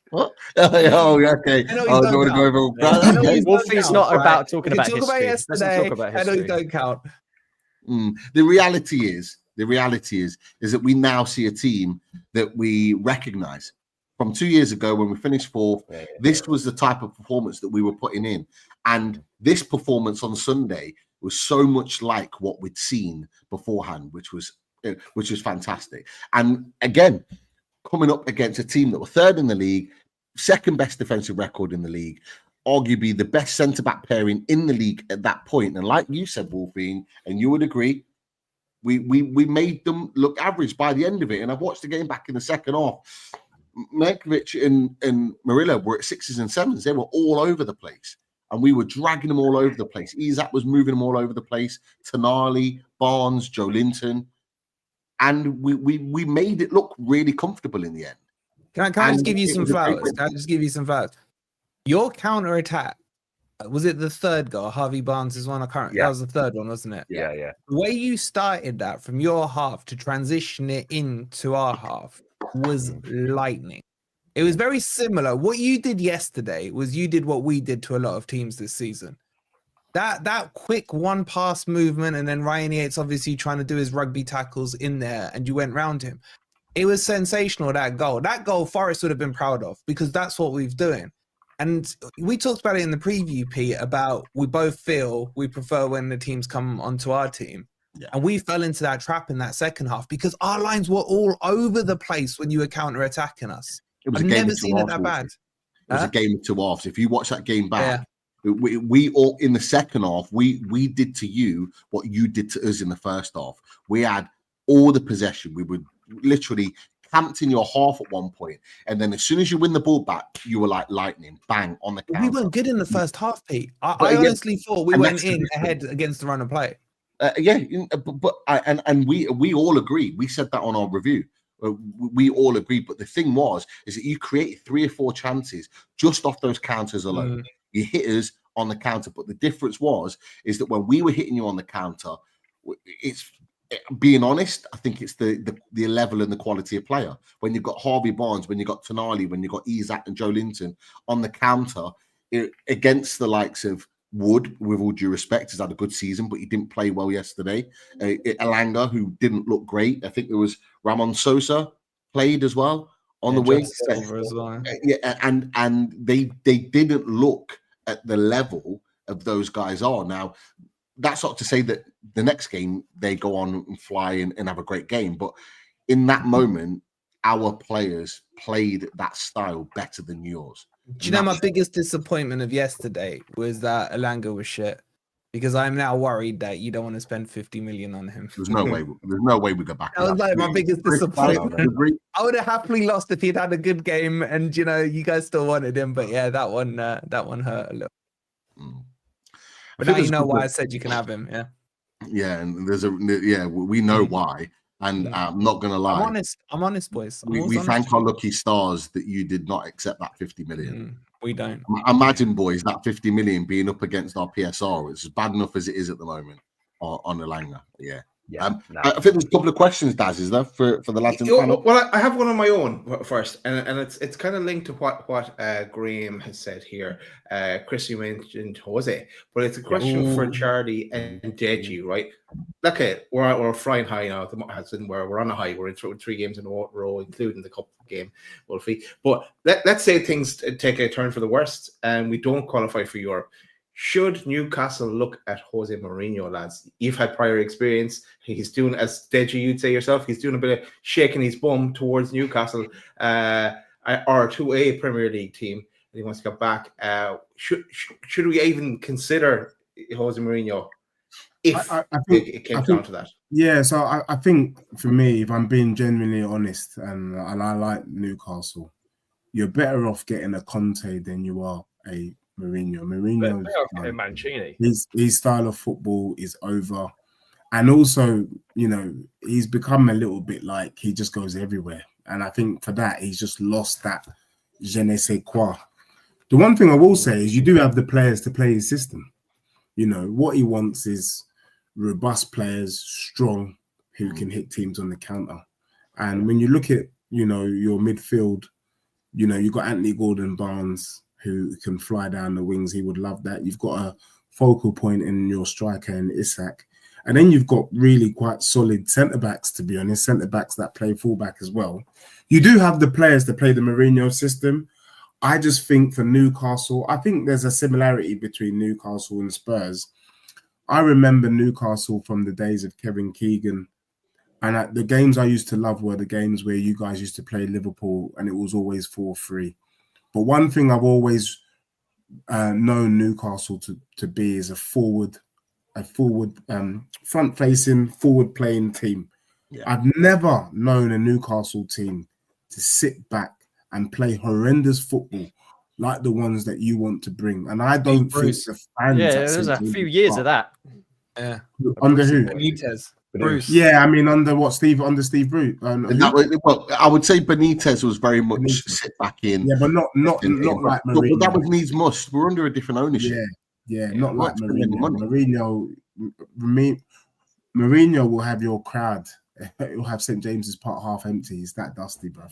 What? Oh, okay. I don't want to go over old ground. Wolfie's not about talking about history. Yesterday. I know you don't count. The reality is that we now see a team that we recognize. From 2 years ago when we finished 4th, this was the type of performance that we were putting in. And this performance on Sunday was so much like what we'd seen beforehand, which was fantastic. And again, coming up against a team that were 3rd in the league, 2nd best defensive record in the league, arguably the best centre-back pairing in the league at that point. And like you said, Wolfie, and you would agree, we made them look average by the end of it. And I've watched the game back in the second half. Merkovic and Murillo were at 6s and 7s. They were all over the place. And we were dragging them all over the place. Isak was moving them all over the place. Tonali, Barnes, Joelinton. And we made it look really comfortable in the end. Can I just give you some flowers? Your counter attack, was it the 3rd goal? Harvey Barnes' one. That was the 3rd one, wasn't it? Yeah. The way you started that from your half to transition it into our half was lightning. It was very similar. What you did yesterday was you did what we did to a lot of teams this season. That quick one pass movement, and then Ryan Yates obviously trying to do his rugby tackles in there, and you went round him. It was sensational, that goal. That goal Forest would have been proud of, because that's what we've doing. And we talked about it in the preview, Pete, about we both feel we prefer when the teams come onto our team. Yeah. And we fell into that trap in that second half because our lines were all over the place when you were counter-attacking us. I've never seen it that bad. It was a game of 2 halves. If you watch that game back, we all in the second half, we did to you what you did to us in the first half. We had all the possession. We would literally camped in your half at one point, and then as soon as you win the ball back, you were like lightning, bang on the counter. We weren't good in the first half, Pete. I honestly thought we went in ahead against the run of play. We all agree. We said that on our review. We all agree. But the thing is that you created 3 or 4 chances just off those counters alone. You hit us on the counter, but the difference is that when we were hitting you on the counter, it's. Being honest, I think it's the level and the quality of player. When you've got Harvey Barnes, when you've got Tonali, when you've got Isak and Joelinton on the counter against the likes of Wood, with all due respect, has had a good season, but he didn't play well yesterday. Elanga, who didn't look great. I think there was Ramon Sosa played as well on the wing. Silver as well. Yeah, and they didn't look at the level of those guys are. Now, that's not to say that the next game they go on and fly and have a great game, but in that moment, our players played that style better than yours. Do you know my biggest disappointment of yesterday was that Elanga was shit, because I'm now worried that you don't want to spend 50 million on him. There's no way we go back. That was like my biggest disappointment. I would have happily lost if he'd had a good game, and you guys still wanted him. But yeah, that one hurt a little. But now you know why I said you can have him. Yeah, and we know why. And I'm not gonna lie. I'm honest, boys. We thank our lucky stars that you did not accept that 50 million. We don't. Imagine, boys, that 50 million being up against our PSR. It's as bad enough as it is at the moment on Elanga. Yeah. I think there's a couple of questions, Daz, is there, for the lads in the panel? Well, I have one on my own first, and it's kind of linked to what Graham has said here. Chris, you mentioned Jose, but it's a question for Charlie and Deji, right? Okay, we're flying high now. We're on a high. We're in 3 games in a row, including the cup game, Wolfie. But let's say things take a turn for the worst, and we don't qualify for Europe. Should Newcastle look at Jose Mourinho, lads? You've had prior experience. He's doing, as Deji, you'd say yourself, he's doing a bit of shaking his bum towards Newcastle or to a Premier League team. And he wants to go back. Should we even consider Jose Mourinho if it came down to that? Yeah, so I think for me, if I'm being genuinely honest, and I like Newcastle, you're better off getting a Conte than you are a Mourinho. Mancini. His style of football is over, and also, he's become a little bit like he just goes everywhere. And I think for that, he's just lost that je ne sais quoi. The one thing I will say is you do have the players to play his system. What he wants is robust players, strong, who can hit teams on the counter. And when you look at your midfield, you've got Anthony Gordon Barnes, who can fly down the wings. He would love that. You've got a focal point in your striker in Isak. And then you've got really quite solid centre-backs, to be honest, centre-backs that play fullback as well. You do have the players to play the Mourinho system. I just think for Newcastle, I think there's a similarity between Newcastle and Spurs. I remember Newcastle from the days of Kevin Keegan. And the games I used to love were the games where you guys used to play Liverpool and it was always 4-3. But one thing I've always known Newcastle to be is a forward, front-facing, forward-playing team. Yeah. I've never known a Newcastle team to sit back and play horrendous football like the ones that you want to bring. And I don't think the fans... Yeah, there's a few years of that. Yeah. Under who? Benitez. Bruce. Yeah, I mean, under Steve Bruce. I would say Benitez was very much sit back in. Yeah, but not like Mourinho. But that was needs must. We're under a different ownership. Yeah, not like Mourinho. Mourinho will have your crowd. It will have St. James's Park half empty. It's that dusty, bruv.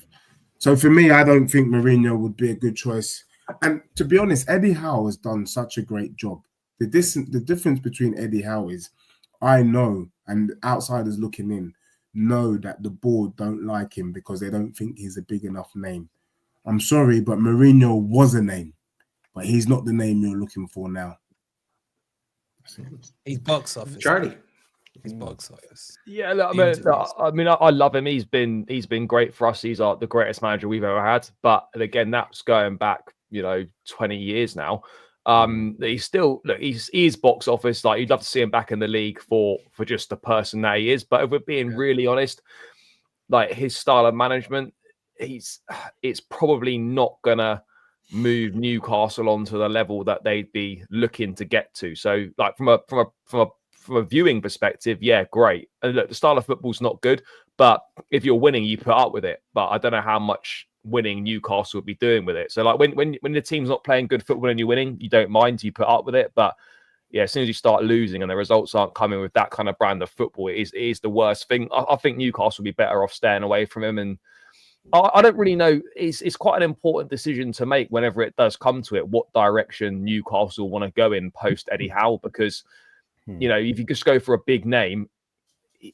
So for me, I don't think Mourinho would be a good choice. And to be honest, Eddie Howe has done such a great job. The difference between Eddie Howe is, I know, and outsiders looking in know that the board don't like him because they don't think he's a big enough name. I'm sorry, but Mourinho was a name, but he's not the name you're looking for now. He's box office. Charlie. He's box office. Yeah, look, I love him. He's been great for us. He's the greatest manager we've ever had. But again, that's going back, 20 years now. He's still he's box office. Like, you'd love to see him back in the league for just the person that he is. But if we're being really honest, like, his style of management, it's probably not gonna move Newcastle onto the level that they'd be looking to get to. So, like, from a viewing perspective, yeah, great. And look, the style of football's not good, but if you're winning, you put up with it. But I don't know how much winning Newcastle would be doing with it. So, like, when the team's not playing good football and you're winning, you don't mind, you put up with it. But yeah, as soon as you start losing and the results aren't coming with that kind of brand of football, it is the worst thing. I think Newcastle would be better off staying away from him and I don't really know. It's quite an important decision to make whenever it does come to it, what direction Newcastle want to go in post Eddie Howe, because, if you just go for a big name,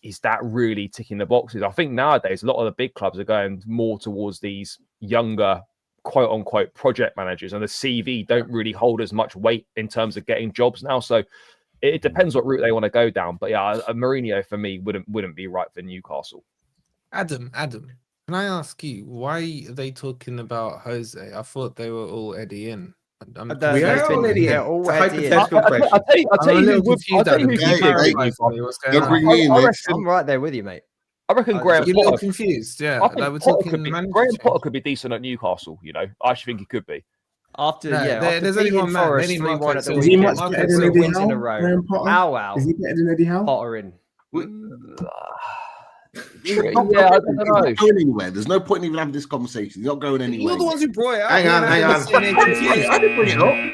is that really ticking the boxes? I think nowadays, a lot of the big clubs are going more towards these younger, quote unquote, project managers, and the CV don't really hold as much weight in terms of getting jobs now. So it depends what route they want to go down. But yeah, a Mourinho for me wouldn't be right for Newcastle. Adam, can I ask you, why are they talking about Jose? I thought they were all Eddie in. We are already in. It's a hypothetical question. I'll tell you who Don't bring me in this. I'm right there with you, mate. I reckon Graham You're a little Potter. confused, yeah. I think Like we're Potter talking could be, manager Graham change. Potter could be decent at Newcastle. I actually think he could be. After there's only one man. They need Marcus. Is he much better than Eddie wins in a Howe? row. Graham Potter? Ow. Is he better than Eddie Howe? Potter in. He's not going anywhere. There's no point in even having this conversation. He's not going anywhere. You're the ones who brought it up. Hang on. I didn't bring it up.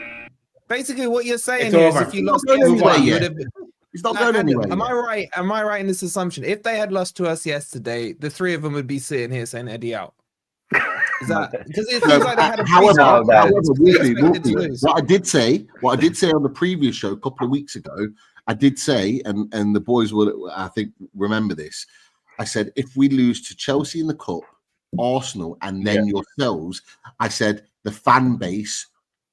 Basically, what you're saying It's here is over. if you lost He's not going yesterday, anywhere you yet. would have been. He's not going anywhere. Am yet. I right? Am I right in this assumption? If they had lost to us yesterday, the three of them would be sitting here saying Eddie out. Is that because it seems like they had a However, Wolfie, what I did say on the previous show a couple of weeks ago, I did say, and the boys will, I think, remember this. I said, if we lose to Chelsea in the cup, Arsenal, and then yourselves, I said the fan base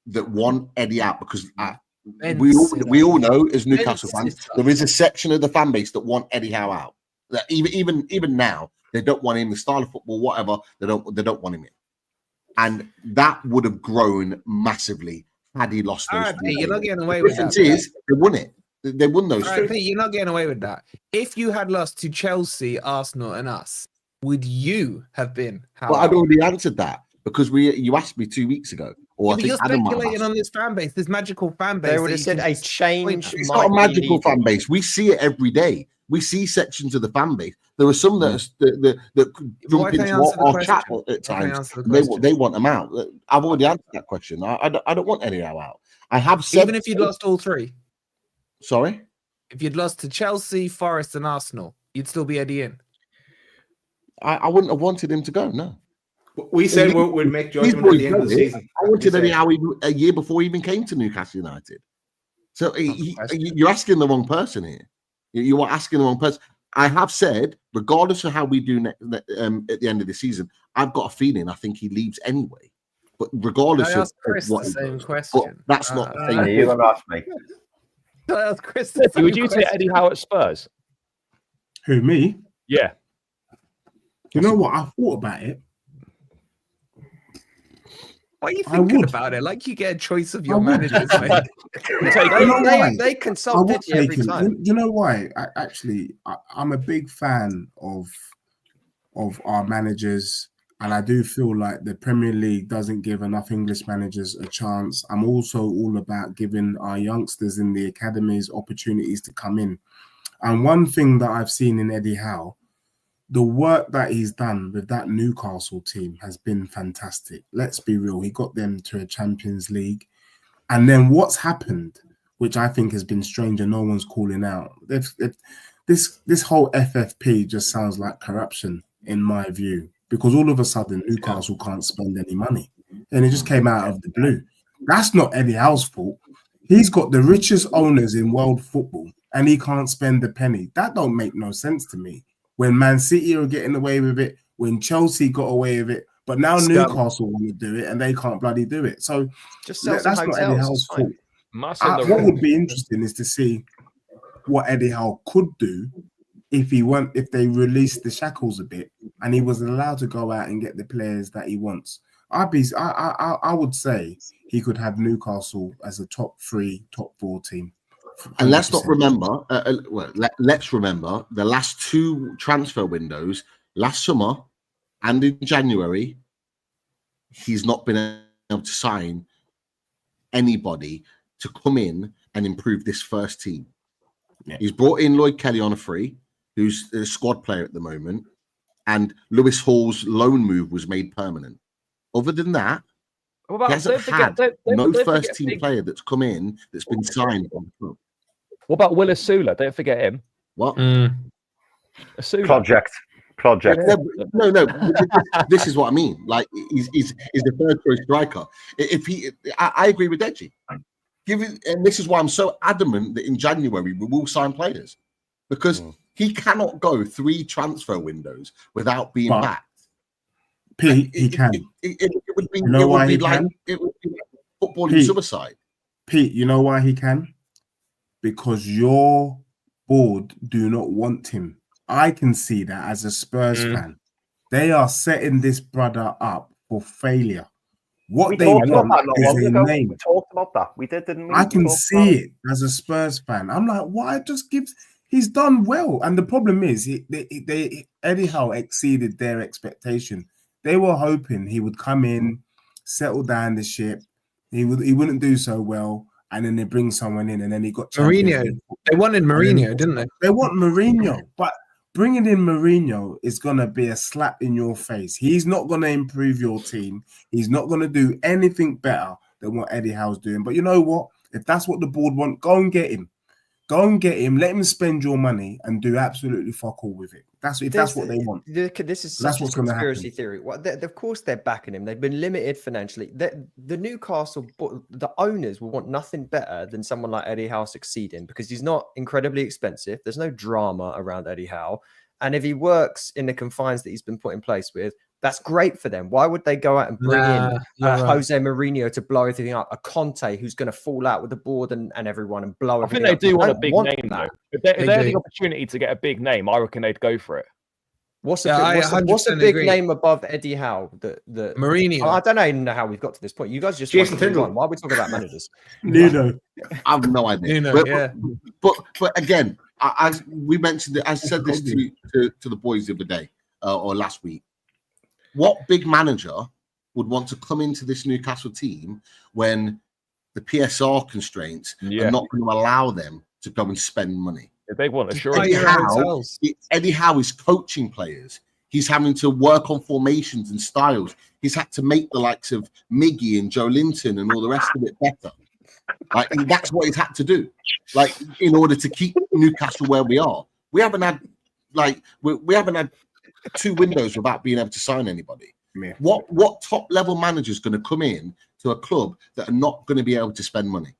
that want Eddie out, because we all know as Newcastle fans, there is a section of the fan base that want Eddie Howe out. That even now, they don't want him. The style of football, whatever, they don't want him in. And that would have grown massively had he lost those. All right, Pete, you're not getting away with that. The difference is they won it. They won those. All right, Pete, you're not getting away with that. If you had lost to Chelsea, Arsenal, and us, would you have been? Well, I'd already answered that because you asked me 2 weeks ago. Or Yeah, I you're think Adam might have speculating asked. on this fan base, this magical fan base. They would that have you said can a change. It's not a magical fan base. We see it every day. We see sections of the fan base. There are some that jump into our chat at times. They want them out. I've already answered that question. I don't want any out. I have said, even if you'd lost all three. Sorry, if you'd lost to Chelsea, Forest, and Arsenal, you'd still be Eddie in. I wouldn't have wanted him to go. No, we said we'd make judgment at the end of the season. I wanted Eddie Howe a year before he even came to Newcastle United. So you're asking the wrong person here. You are asking the wrong person. I have said, regardless of how we do at the end of the season, I've got a feeling I think he leaves anyway. But regardless of what the same question, that's not the thing. You're going to ask me. Chris, would you say Eddie Howe at Spurs? Who, me? Yeah. You know what? I thought about it. Why are you thinking about it? Like you get a choice of your managers, mate. They consulted you every time. You know why? I'm a big fan of our managers, and I do feel like the Premier League doesn't give enough English managers a chance. I'm also all about giving our youngsters in the academies opportunities to come in. And one thing that I've seen in Eddie Howe, the work that he's done with that Newcastle team has been fantastic. Let's be real. He got them to a Champions League. And then what's happened, which I think has been strange and no one's calling out, this whole FFP just sounds like corruption in my view, because all of a sudden Newcastle can't spend any money. And it just came out of the blue. That's not Eddie Howe's fault. He's got the richest owners in world football and he can't spend a penny. That don't make no sense to me. When Man City are getting away with it, when Chelsea got away with it, but now Newcastle want to do it and they can't bloody do it. So just that's not Eddie Howe's fault. What would be interesting is to see what Eddie Howe could do if they released the shackles a bit and he was allowed to go out and get the players that he wants. I would say he could have Newcastle as a top 3, top 4 team. 100%. And let's not remember, let's remember the last 2 transfer windows, last summer and in January, he's not been able to sign anybody to come in and improve this first team. Yeah. He's brought in Lloyd Kelly on a free, who's a squad player at the moment, and Lewis Hall's loan move was made permanent. Other than that, he hasn't had no first-team player that's come in that's been signed on the club. What about Willis Sula? Don't forget him. What? Project. project. No. This is what I mean. Like, he's the third choice striker. I agree with Deji. And this is why I'm so adamant that in January we will sign players, because he cannot go 3 transfer windows without being backed. Pete, he can. It would be. You know why he like can? it would be like footballing suicide. Pete, you know why he can? Because your board do not want him. I can see that as a Spurs fan. They are setting this brother up for failure. What they want is a name. We talked about that. We did, didn't we? I can see it as a Spurs fan. I'm like, why just gives? He's done well, and the problem is, Eddie Howe exceeded their expectation. They were hoping he would come in, settle down the ship. He wouldn't do so well, and then they bring someone in, and then he got Mourinho. They wanted Mourinho, didn't they? They want Mourinho, but bringing in Mourinho is going to be a slap in your face. He's not going to improve your team. He's not going to do anything better than what Eddie Howe's doing. But you know what? If that's what the board want, go and get him. Go and get him. Let him spend your money and do absolutely fuck all with it. That's what they want. This is such a conspiracy theory. Well, of course they're backing him. They've been limited financially. The Newcastle, the owners will want nothing better than someone like Eddie Howe succeeding, because he's not incredibly expensive. There's no drama around Eddie Howe. And if he works in the confines that he's been put in place with, that's great for them. Why would they go out and bring in Jose Mourinho to blow everything up? A Conte who's going to fall out with the board and everyone and blow everything up. I think they do want a big name, though. If they had the opportunity to get a big name, I reckon they'd go for it. What's a big name above Eddie Howe? Mourinho. I don't even know how we've got to this point. You guys just Joelinton. Why are we talking about managers? Nuno. I have no idea. Nuno, but again, we mentioned it. I said this to the boys the other day or last week. What big manager would want to come into this Newcastle team when the PSR constraints are not going to allow them to go and spend money? If they want assurance. Eddie Howe is coaching players. He's having to work on formations and styles. He's had to make the likes of Miggy and Joelinton and all the rest of it better. Like, that's what he's had to do. Like, in order to keep Newcastle where we are. We haven't had we haven't had 2 windows without being able to sign anybody. Yeah. What top level manager is going to come in to a club that are not going to be able to spend money?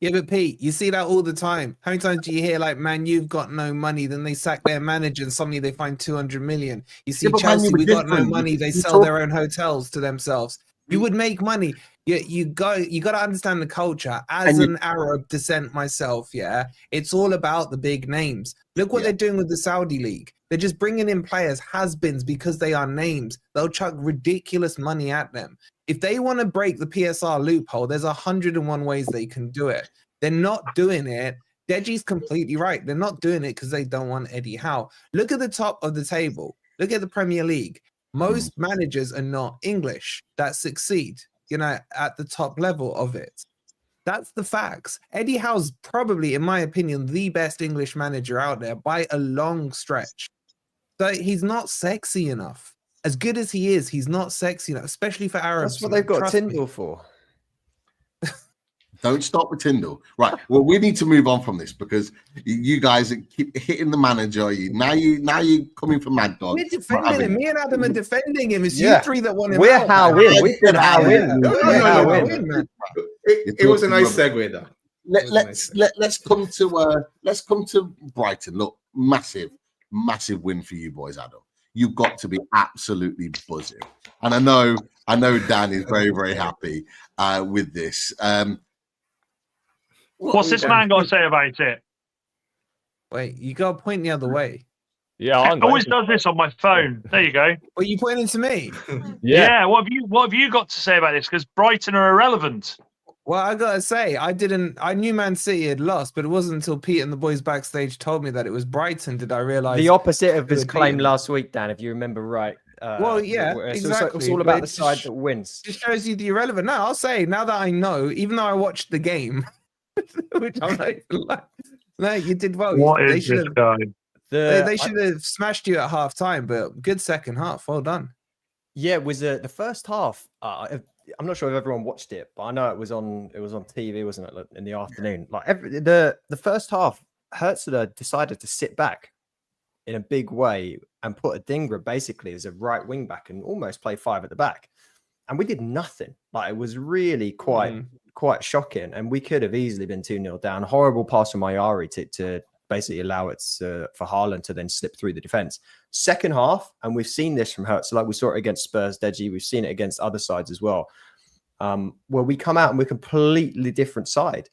Yeah, but Pete, you see that all the time. How many times do you hear like, man, you've got no money, then they sack their manager and suddenly they find 200 million? You see Chelsea, we got no money, they sell their own hotels to themselves. You would make money. You got to understand the culture. As an Arab descent myself, it's all about the big names. Look what they're doing with the Saudi league. They're just bringing in players, has-beens, because they are names. They'll chuck ridiculous money at them. If they want to break the PSR loophole, there's 101 ways they can do it. They're not doing it. Deji's completely right. They're not doing it because they don't want Eddie Howe. Look at the top of the table. Look at the Premier League. Most managers are not English that succeed, at the top level of it. That's the facts. Eddie Howe's probably, in my opinion, the best English manager out there by a long stretch. So he's not sexy enough. As good as he is, he's not sexy enough, especially for Arabs. That's what they've got Tyndall for. Don't stop with Tyndall. Right. Well, we need to move on from this because you guys keep hitting the manager. Now you're coming for Mad Dog. We're defending him. Me and Adam are defending him. It's you 3 that want him. We're Howe in. We've been Howe in. It was a nice segue, though. Let's come to Brighton. Look, massive win for you boys, Adam. You've got to be absolutely buzzing, and I know Dan is very, very happy with this. What's this man got to say about it? Wait, you got to point the other way. Yeah, I always does this on my phone. There you go. Well, you pointing to me? Yeah. What have you got to say about this? Because Brighton are irrelevant. Well, I gotta say, I knew Man City had lost, but it wasn't until Pete and the boys backstage told me that it was Brighton did I realize the opposite of his claim last week, Dan, if you remember right. Well, yeah, exactly. It's all about the side that wins. Just shows you the irrelevant. No, I'll say now that I know, even though I watched the game, which I'm like, no, you did well. What is this guy? They should have smashed you at half time, but good second half. Well done. Yeah, it was the first half. I'm not sure if everyone watched it, but I know it was on TV, wasn't it, in the afternoon? Like the first half, Hertzler decided to sit back. in a big way and put a Dingra basically as a right wing back and almost play 5 at the back. And we did nothing. Like, it was really quite shocking. And we could have easily been 2-0 down. Horrible pass from Mayari to basically allow it for Haaland to then slip through the defense. Second half, and we've seen this from Hertz, like we saw it against Spurs, Deji, we've seen it against other sides as well, where we come out and we're a completely different side.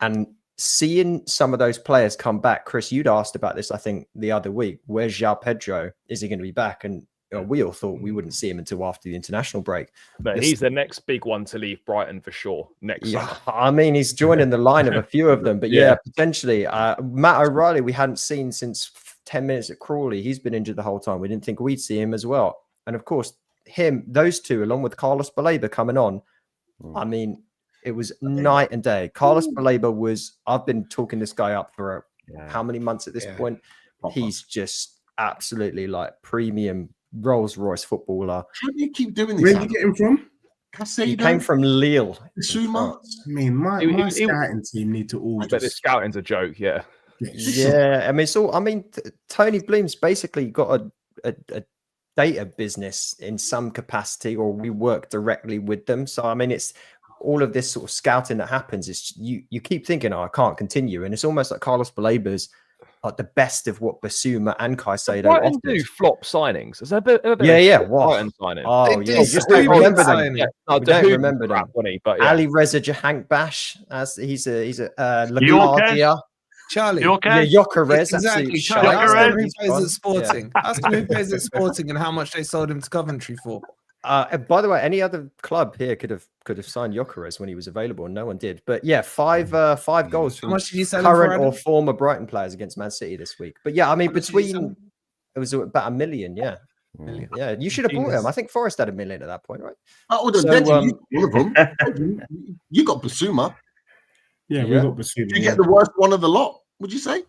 And seeing some of those players come back, Chris, you'd asked about this, I think, the other week. Where's João Pedro? Is he going to be back? And we all thought we wouldn't see him until after the international break. But he's the next big one to leave Brighton for sure next summer. I mean, he's joining the line of a few of them. But potentially. Matt O'Reilly, we hadn't seen since 10 minutes at Crawley. He's been injured the whole time. We didn't think we'd see him as well. And of course, those two, along with Carlos Baleba coming on, I mean, it was night and day. Carlos Baleba I've been talking this guy up for how many months at this point? He's just absolutely like premium Rolls-Royce footballer. How do you keep doing this? Where did you get him from? He came from Lille. Suma? I mean, my scouting team need to all. But the scouting's a joke, yeah. Yeah, I mean, Tony Bloom's basically got a data business in some capacity, or we work directly with them. So I mean, it's all of this sort of scouting that happens. Is you keep thinking, I can't continue, and it's almost like Carlos Baleba's like the best of what Basuma and Caicedo Brighton do flop signings. Has there ever been Brighton signing? Oh, yeah, just don't remember them. Don't remember them. Ali Reza Jahanbash, as he's a LaGuardia. Charlie. Jokeres. Exactly. Charlie. Ask him who plays at Sporting. Ask him who plays at Sporting and how much they sold him to Coventry for. By the way, any other club here could have signed Jokeres when he was available, and no one did. But yeah, five goals from current or former Brighton players against Man City this week. But yeah, I mean, it was about $1 million. Yeah. Yeah, you should have bought him. I think Forest had $1 million at that point, right? One of them. You got Basuma. Yeah, we got Basuma. Did you get the worst one of the lot? Would you say?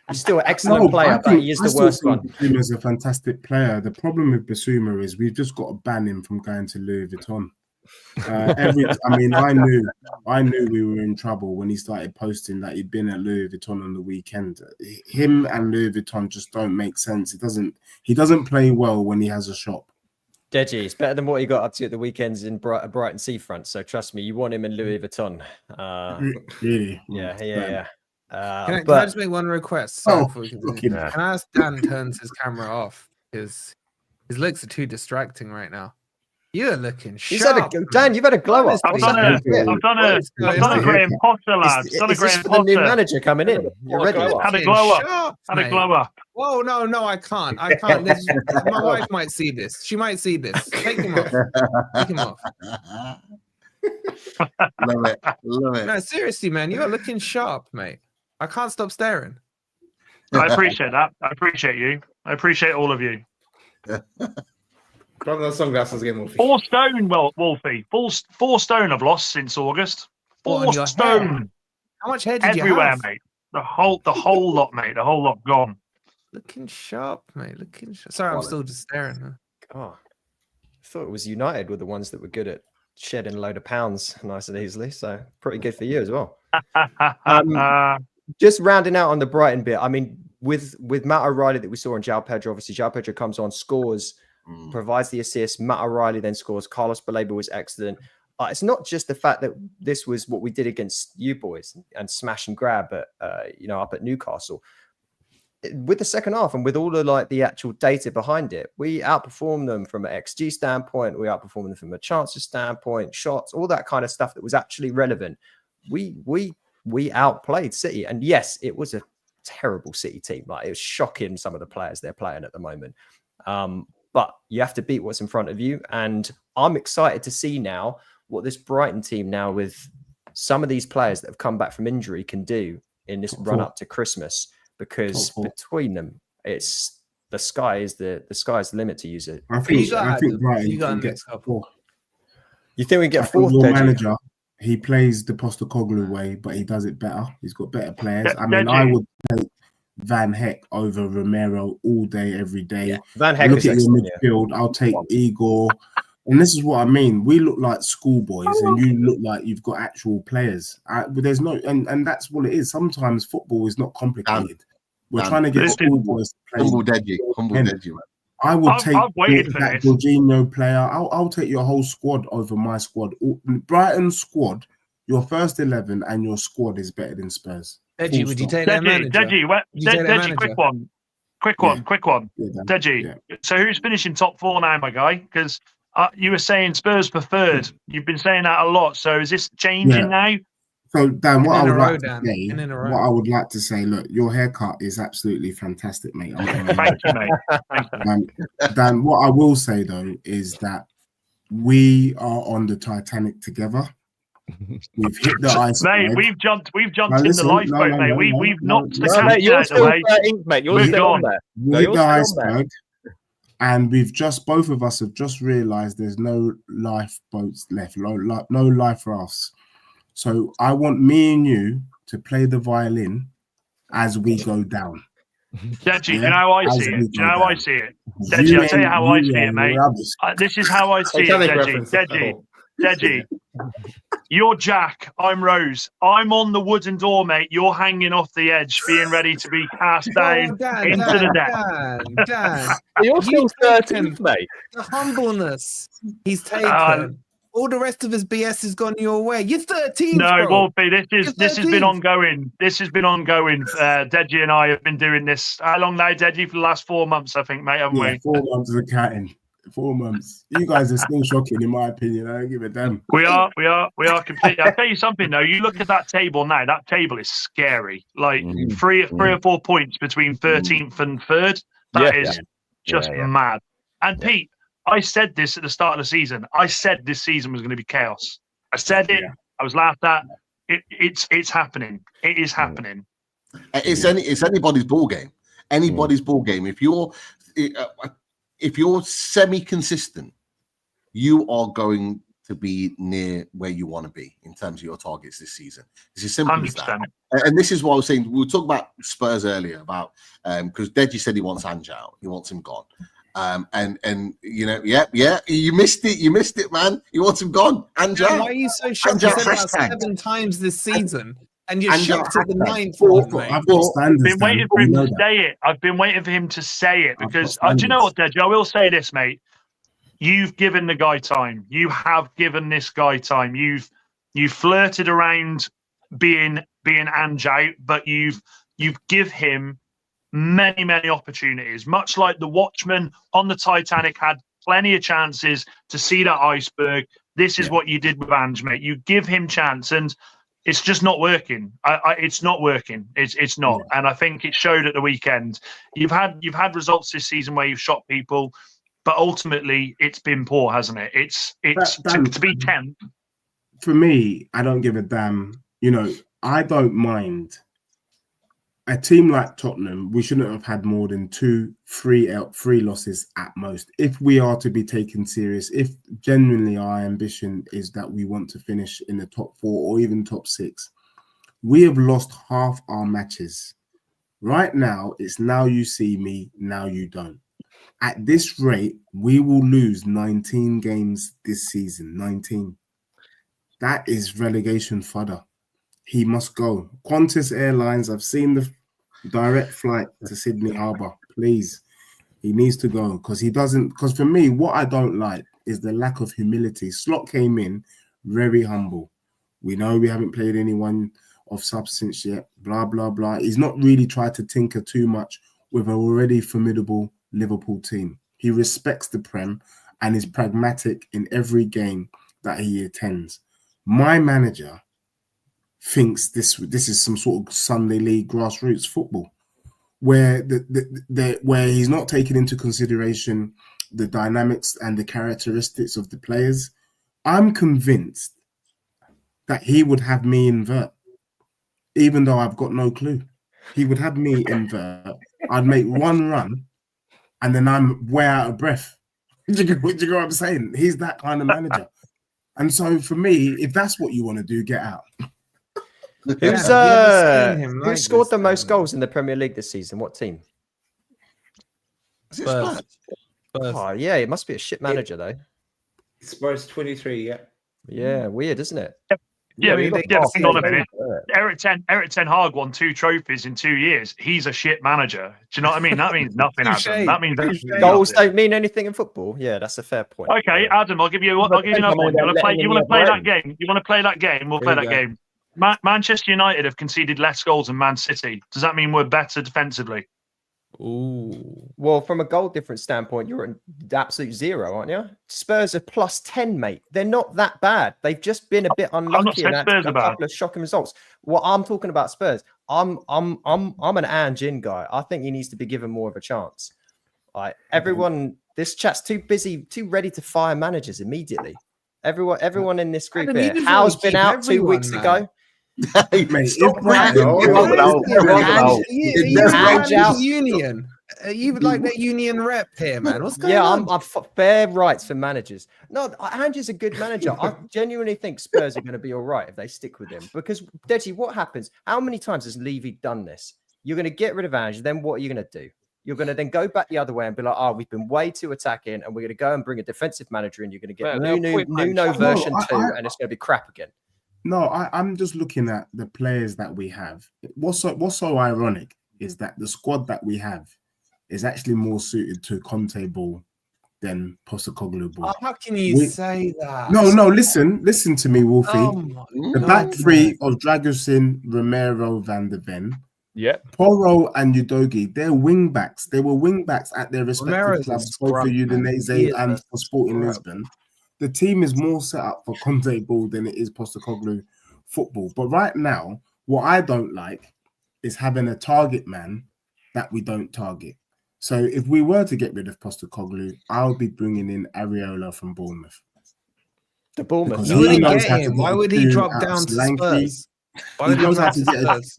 He's still an excellent player, but he is the worst one. Basuma's a fantastic player. The problem with Basuma is we've just got to ban him from going to Louis Vuitton. I knew we were in trouble when he started posting that he'd been at Louis Vuitton on the weekend. Him and Louis Vuitton just don't make sense. He doesn't play well when he has a shop. Deji, it's better than what he got up to at the weekends in Brighton seafront. So trust me, you want him in Louis Vuitton. Really? Yeah. Can I just make one request? Can I ask Dan turns his camera off because his looks are too distracting right now. You're looking sharp. Dan, you've had a glow up. I've done a Graham Potter, lad. Is this for the new manager coming in? You're ready. Had a glow up. Whoa, no, I can't. My wife might see this. She might see this. Take him off. Love it. No, seriously, man, you are looking sharp, mate. I can't stop staring. I appreciate that. I appreciate you. I appreciate all of you. Put on those sunglasses again, Wolfie. 4 stone, Wolfie. 4 stone I've lost since August. 4 stone. How much hair did everywhere, you have? mate. The whole lot, mate. The whole lot gone. Looking sharp, mate. Sorry, I'm still just staring. Oh, I thought it was United were the ones that were good at shedding a load of pounds nice and easily. So pretty good for you as well. Just rounding out on the Brighton bit. I mean, with Matt O'Reilly that we saw on João Pedro, obviously João Pedro comes on, scores, provides the assist. Matt O'Reilly then scores. Carlos Baleba was excellent. It's not just the fact that this was what we did against you boys and smash and grab at up at Newcastle. With the second half and with all of the actual data behind it, we outperformed them from an XG standpoint. We outperformed them from a chances standpoint, shots, all that kind of stuff that was actually relevant. We outplayed City, and yes, it was a terrible City team. It was shocking some of the players they're playing at the moment. But you have to beat what's in front of you, and I'm excited to see now what this Brighton team now with some of these players that have come back from injury can do in this run up to Christmas. Because between them, it's the sky's the limit, to use it. I think Brighton can get 4. You think we get 4th? Your manager, he plays the Postecoglou way, but he does it better. He's got better players. I would take Van Heck over Romero all day, every day. Yeah. Van Heck look at your midfield. Yeah. I'll take Igor. And this is what I mean. We look like schoolboys, and you look like you've got actual players. But there's no, and that's what it is. Sometimes football is not complicated. We're trying to get schoolboys to play. Humble Deji, man. I would take I've waited for that this. Jorginho player. I'll take your whole squad over my squad. Brighton's squad, your first 11 and your squad is better than Spurs. Deji, would you take their manager? Deji, quick one. Yeah, Dan. Deji, Yeah. so who's finishing top 4 now, my guy? Because you were saying Spurs preferred. You've been saying that a lot. So is this changing now? So Dan, what I would Dan. like to say, look, your haircut is absolutely fantastic, mate. Thank you, mate. Thank you. Dan, what I will say though is that we are on the Titanic together. We've hit the iceberg. Mate, we've jumped Now, in listen, the lifeboat, mate. We've knocked the captain Mate, you're out of the still way. 13th, mate. You're We're still on gone. there. We hit you're the still on there. iceberg, and both of us have just realised there's no lifeboats left, no life rafts. So I want me and you to play the violin as we go down. Deji, do you know how I As see we it? Do you go know how I down. see it? Deji, I'll tell you how I see it, mate. Rubbish. This is how I see it, Titanic Deji. reference. Deji, you're Jack. I'm Rose. I'm on the wooden door, mate. You're hanging off the edge, being ready to be cast down into the deck. Dan. You're still 13th, mate. The humbleness he's taken. All the rest of his BS has gone your way. You're 13th, No, bro. Wolfie, this has been 13th. ongoing. This has been ongoing. Deji and I have been doing this. How long now, Deji? For the last 4 months, I think, mate, haven't Yeah, we? 4 months of accounting. 4 months. You guys are still shocking, in my opinion. I don't give a damn. We are completely. I'll tell you something though. You look at that table now. That table is scary. Like three or 4 points between 13th and 3rd. That is just mad. And Pete, I said this at the start of the season. I said this season was going to be chaos. I said it. I was laughed at. It's happening. It is happening. It's anybody's ball game. Anybody's ball game. If you're semi-consistent, you are going to be near where you want to be in terms of your targets this season. It's as simple as that. And this is what I was saying. We were talking about Spurs earlier about because Deji said he wants Ange out. He wants him gone. And you know, you missed it, man. He wants him gone. Ange out. Why are you so shocked? You said that 7 times this season. And you're shocked at the 9th one, mate. I've been waiting for him to say it. I've been waiting for him to say it because do you know what, Deji? I will say this, mate. You've given the guy time. You have given this guy time. You've flirted around being Ange out, but you've give him many opportunities. Much like the watchman on the Titanic had plenty of chances to see that iceberg. This is what you did with Ange, mate. You give him chance and it's just not working. It's not working. It's not. And I think it showed at the weekend. You've had results this season where you've shot people, but ultimately it's been poor, hasn't it? It's to be 10th. For me, I don't give a damn. You know, I don't mind. A team like Tottenham, we shouldn't have had more than 2-3 losses at most. If we are to be taken serious, if genuinely our ambition is that we want to finish in the top 4 or even top 6, we have lost half our matches. Right now, it's now you see me, now you don't. At this rate, we will lose 19 games this season. 19. That is relegation fodder. He must go. Qantas Airlines, I've seen the direct flight to Sydney Harbour. Please, he needs to go because he doesn't. Because for me, what I don't like is the lack of humility. Slot came in very humble. We know we haven't played anyone of substance yet. Blah blah blah. He's not really tried to tinker too much with an already formidable Liverpool team. He respects the Prem and is pragmatic in every game that he attends. My manager thinks this is some sort of Sunday League grassroots football, where where he's not taking into consideration the dynamics and the characteristics of the players. I'm convinced that he would have me invert, even though I've got no clue. He would have me invert. I'd make one run, and then I'm way out of breath. Do you know what I'm saying? He's that kind of manager. And so for me, if that's what you want to do, get out. Who scored the most goals in the Premier League this season? What team? Spurs. Oh, yeah, it must be a shit manager, though. Spurs 23, yeah. Yeah, weird, isn't it? Yeah, we but lost hang on a last minute. Eric Ten Hag won 2 trophies in 2 years. He's a shit manager. Do you know what I mean? That means nothing, Adam. That means absolutely goals nothing. don't mean anything in football. Yeah, that's a fair point. Okay, Adam, I'll give you another one. You want to play that game? You want to play that game? We'll play that game. Manchester United have conceded less goals than Man City. Does that mean we're better defensively? Ooh. Well, from a goal difference standpoint, you're at absolute zero, aren't you? Spurs are +10, mate. They're not that bad. They've just been a bit unlucky and had a couple of shocking results. Well, I'm talking about Spurs. I'm an Ange in guy. I think he needs to be given more of a chance. Everyone, this chat's too busy, too ready to fire managers immediately. Everyone in this group here. Howe's been out 2 weeks ago. Union. You would like that union rep here, man. What's going on? I'm fair rights for managers. No, Ange's a good manager. I genuinely think Spurs are going to be all right if they stick with him. Because, Deji, what happens? How many times has Levy done this? You're going to get rid of Ange, then what are you going to do? You're going to then go back the other way and be like, we've been way too attacking, and we're going to go and bring a defensive manager in. You're going to get Nuno version 2, and it's going to be crap again. No, I'm just looking at the players that we have. What's so ironic is that the squad that we have is actually more suited to Conte ball than Postecoglou ball. How can you say that? No, listen to me, Wolfie. The back three of Dragusin, Romero, Van de Ven, Porro and Udogie, they're wing backs. They were wing backs at their respective clubs, both for Udinese and for Sporting Lisbon. The team is more set up for Conte ball than it is Postecoglou football. But right now, what I don't like is having a target man that we don't target. So if we were to get rid of Postecoglou, I'll be bringing in Areola from Bournemouth. The Bournemouth. You wouldn't get him. Why would he drop down to Spurs? Why would he knows how drop to to get Spurs?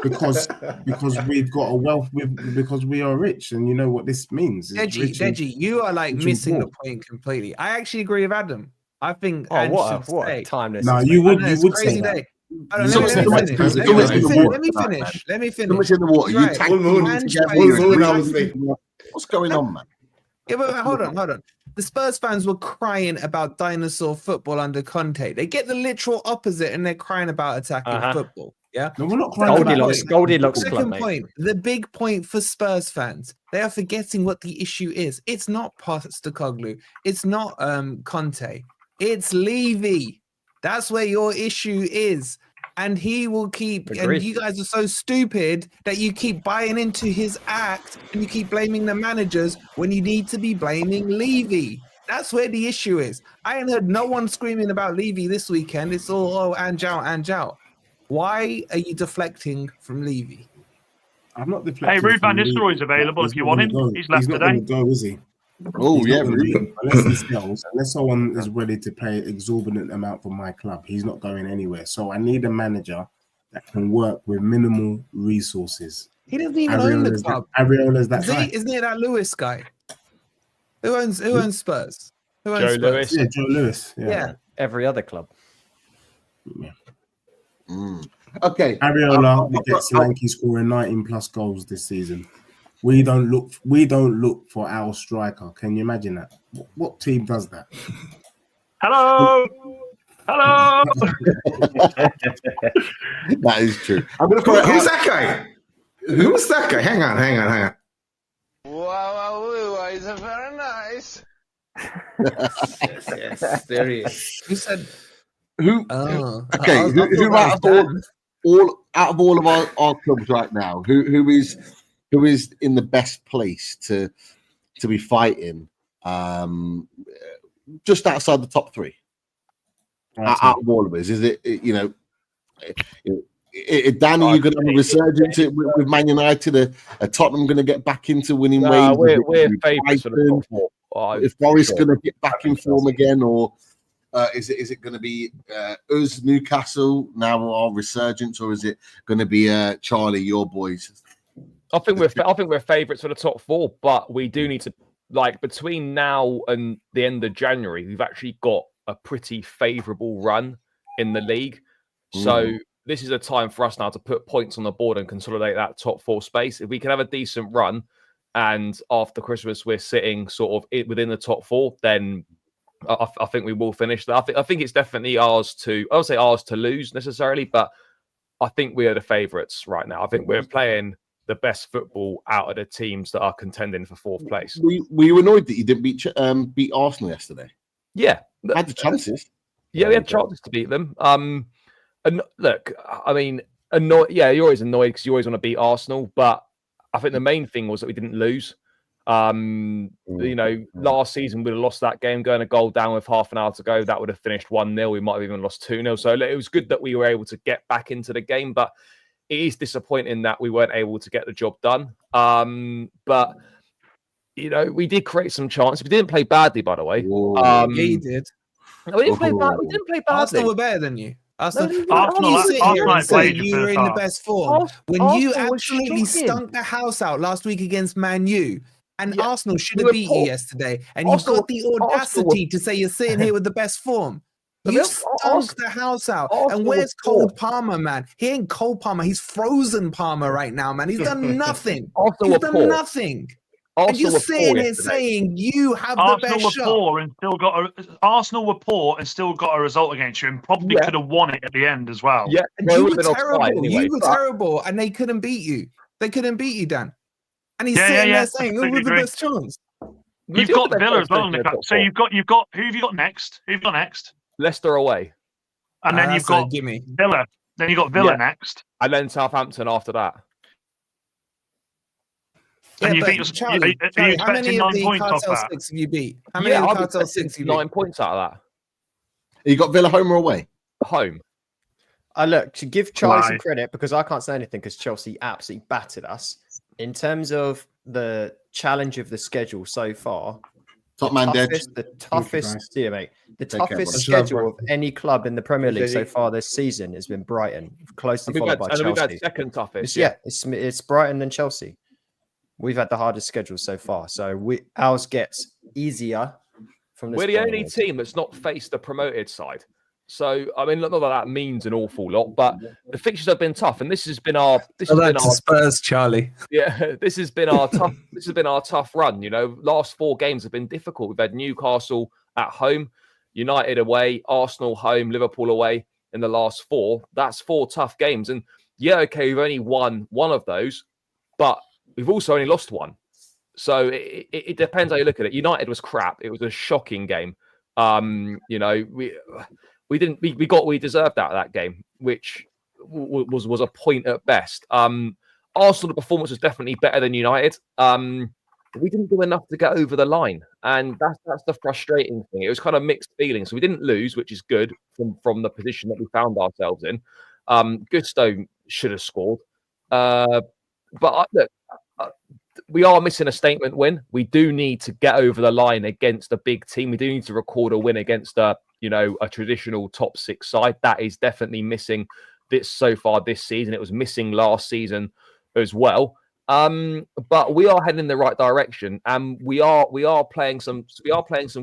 because we've got a wealth because we are rich, and you know what this means. Deji, you are like missing the point completely. I actually agree with Adam. I think what a timeless. No, you would say that. Let me finish. So much in the water. Right. What's going on, man? Yeah, but hold on. The Spurs fans were crying about dinosaur football under Conte. They get the literal opposite, and they're crying about attacking football. Yeah, no, we're not crying Goldilocks. Second point, the big point for Spurs fans, they are forgetting what the issue is. It's not Postecoglou. It's not Conte. It's Levy. That's where your issue is. And he will keep, and you guys are so stupid that you keep buying into his act and you keep blaming the managers when you need to be blaming Levy. That's where the issue is. I ain't heard no one screaming about Levy this weekend. It's all, Ange out. Why are you deflecting from Levy? I'm not deflecting. Hey, Ruud van Nistelrooy's available if you want him. He's left today. He's not going to go, is he? Oh, yeah, really? Unless someone is ready to pay an exorbitant amount for my club, he's not going anywhere. So I need a manager that can work with minimal resources. He doesn't even own the club. Areola's that guy. Isn't it that Lewis guy? Who owns Spurs? Who owns Joe Spurs? Lewis. Yeah, Joe Lewis. Yeah. Every other club. Yeah. Okay. Areola will get Solanke scoring 19 plus goals this season. We don't look for our striker. Can you imagine that? What team does that? Hello. That is true. I'm gonna Who's that guy? Who's that guy? Hang on. Wow, is very nice. Yes, there he is. Who said? Who? Okay. Who out of all of our clubs right now? Who is in the best place to be fighting just outside the top three? Out of all of us, is it Danny, you're going to have a resurgence with Man United? Are Tottenham going to get back into winning ways? We're favourites for the top four. Is Forest going to get back in form again, or is it going to be us, Newcastle, now our resurgence, or is it going to be Charlie, your boys? I think we're favourites for the top four, but we do need to, between now and the end of January, we've actually got a pretty favourable run in the league. So this is a time for us now to put points on the board and consolidate that top four space. If we can have a decent run, and after Christmas we're sitting sort of within the top four, then I think we will finish that. I think it's definitely ours to. I would say ours to lose necessarily, but I think we are the favourites right now. I think we're playing the best football out of the teams that are contending for 4th place. Were you annoyed that you didn't beat Arsenal yesterday? Yeah, had the chances. Yeah, we had chances to beat them. And look, I mean, yeah, you're always annoyed because you always want to beat Arsenal, but I think the main thing was that we didn't lose. Last season we'd have lost that game going a goal down with half an hour to go. That would have finished 1-0. We might have even lost 2-0. So it was good that we were able to get back into the game, but it is disappointing that we weren't able to get the job done. But we did create some chances. We didn't play badly, by the way. Yeah, you did. No, we didn't play bad. We didn't play badly. Arsenal were better than you. Arsenal you were in the best form when you absolutely stunk the house out last week against Man U. And Arsenal should have beat you yesterday. And you've got the audacity to say you're sitting here with the best form. You stunk the house out. And where's Cold Palmer, man? He ain't Cold Palmer. He's frozen Palmer right now, man. He's done nothing. He's done nothing. And you're sitting here saying you have the best shot. Arsenal were poor and still got a result against you, and probably could have won it at the end as well. Yeah, you were terrible. Anyway, you were terrible, and they couldn't beat you. They couldn't beat you, Dan. And he's sitting there saying, "Who was the best chance?" You've got Villa as well. So you've got who have you got next? Who have you got next? Leicester away, and then you've got Villa. Then you got Villa next, and then Southampton after that. And you think Charlie, how many of the Cartel 6 have you beat? How many of the Cartel 6 have you beat? 9 points out of that. You got Villa home or away? Home. Look, to give Charlie some credit, because I can't say anything because Chelsea absolutely battered us. In terms of the challenge of the schedule so far, the toughest schedule of any club in the Premier League so far this season has been Brighton, closely followed by Chelsea. We've had second toughest. It's Brighton and Chelsea. We've had the hardest schedule so far, so ours gets easier from this. We're the only team that's not faced the promoted side. So I mean, not that that means an awful lot, but the fixtures have been tough, and this has been our Spurs, Charlie. Yeah, this has been our tough. This has been our tough run. Last 4 games have been difficult. We've had Newcastle at home, United away, Arsenal home, Liverpool away in the last 4. That's 4 tough games, and we've only won one of those, but we've also only lost 1. So it depends how you look at it. United was crap. It was a shocking game. We deserved out of that game, which was a point at best. Arsenal performance was definitely better than United. We didn't do enough to get over the line, and that's the frustrating thing. It was kind of mixed feelings. So we didn't lose, which is good from the position that we found ourselves in. Gusto should have scored, but look, we are missing a statement win. We do need to get over the line against a big team. We do need to record a win against a traditional top 6 side. That is definitely missing so far this season. It was missing last season as well. But we are heading in the right direction, and we are playing some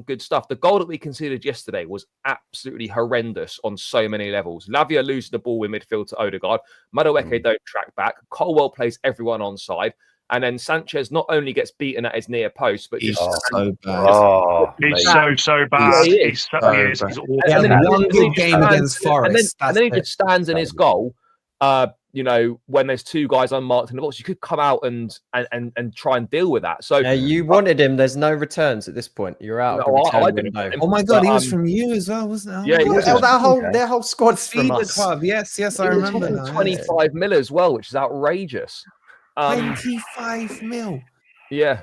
good stuff. The goal that we conceded yesterday was absolutely horrendous on so many levels. Lavia loses the ball in midfield to Odegaard. Madueke don't track back. Colwell plays everyone on side. And then Sanchez not only gets beaten at his near post, but he's so bad. He's so bad. He's awful. And then one good game against Forest. And then he just stands in his goal. When there's 2 guys unmarked in the box, you could come out and try and deal with that. So you wanted him. There's no returns at this point. You're out of the return window. Oh my God, he was from you as well, wasn't he? Yeah, their whole squad's from us. Club. Yes, I remember. 25 mil as well, which is outrageous. 25 mil. Yeah.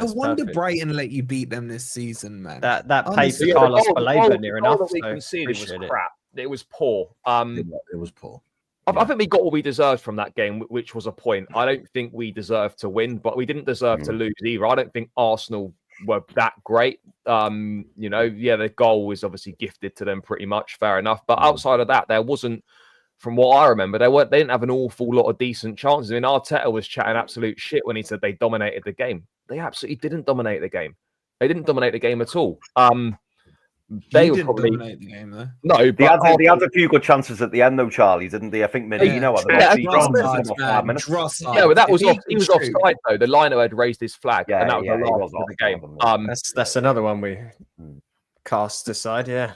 No wonder Brighton let you beat them this season, man. That paid for Carlos Baleba near enough. We conceded was crap. It was poor. It was poor. I think we got what we deserved from that game, which was a point. I don't think we deserved to win, but we didn't deserve to lose either. I don't think Arsenal were that great. The goal was obviously gifted to them pretty much. Fair enough. But outside of that, there wasn't. From what I remember, they didn't have an awful lot of decent chances. I mean, Arteta was chatting absolute shit when he said they dominated the game. They absolutely didn't dominate the game. They didn't dominate the game at all. They were probably dominate the game though. No, they had a few good chances at the end though, Charlie, didn't they? I think Mourinho but that was he was offside though. The liner had raised his flag, and that was the last of the game. That's another one we Cast aside, yeah.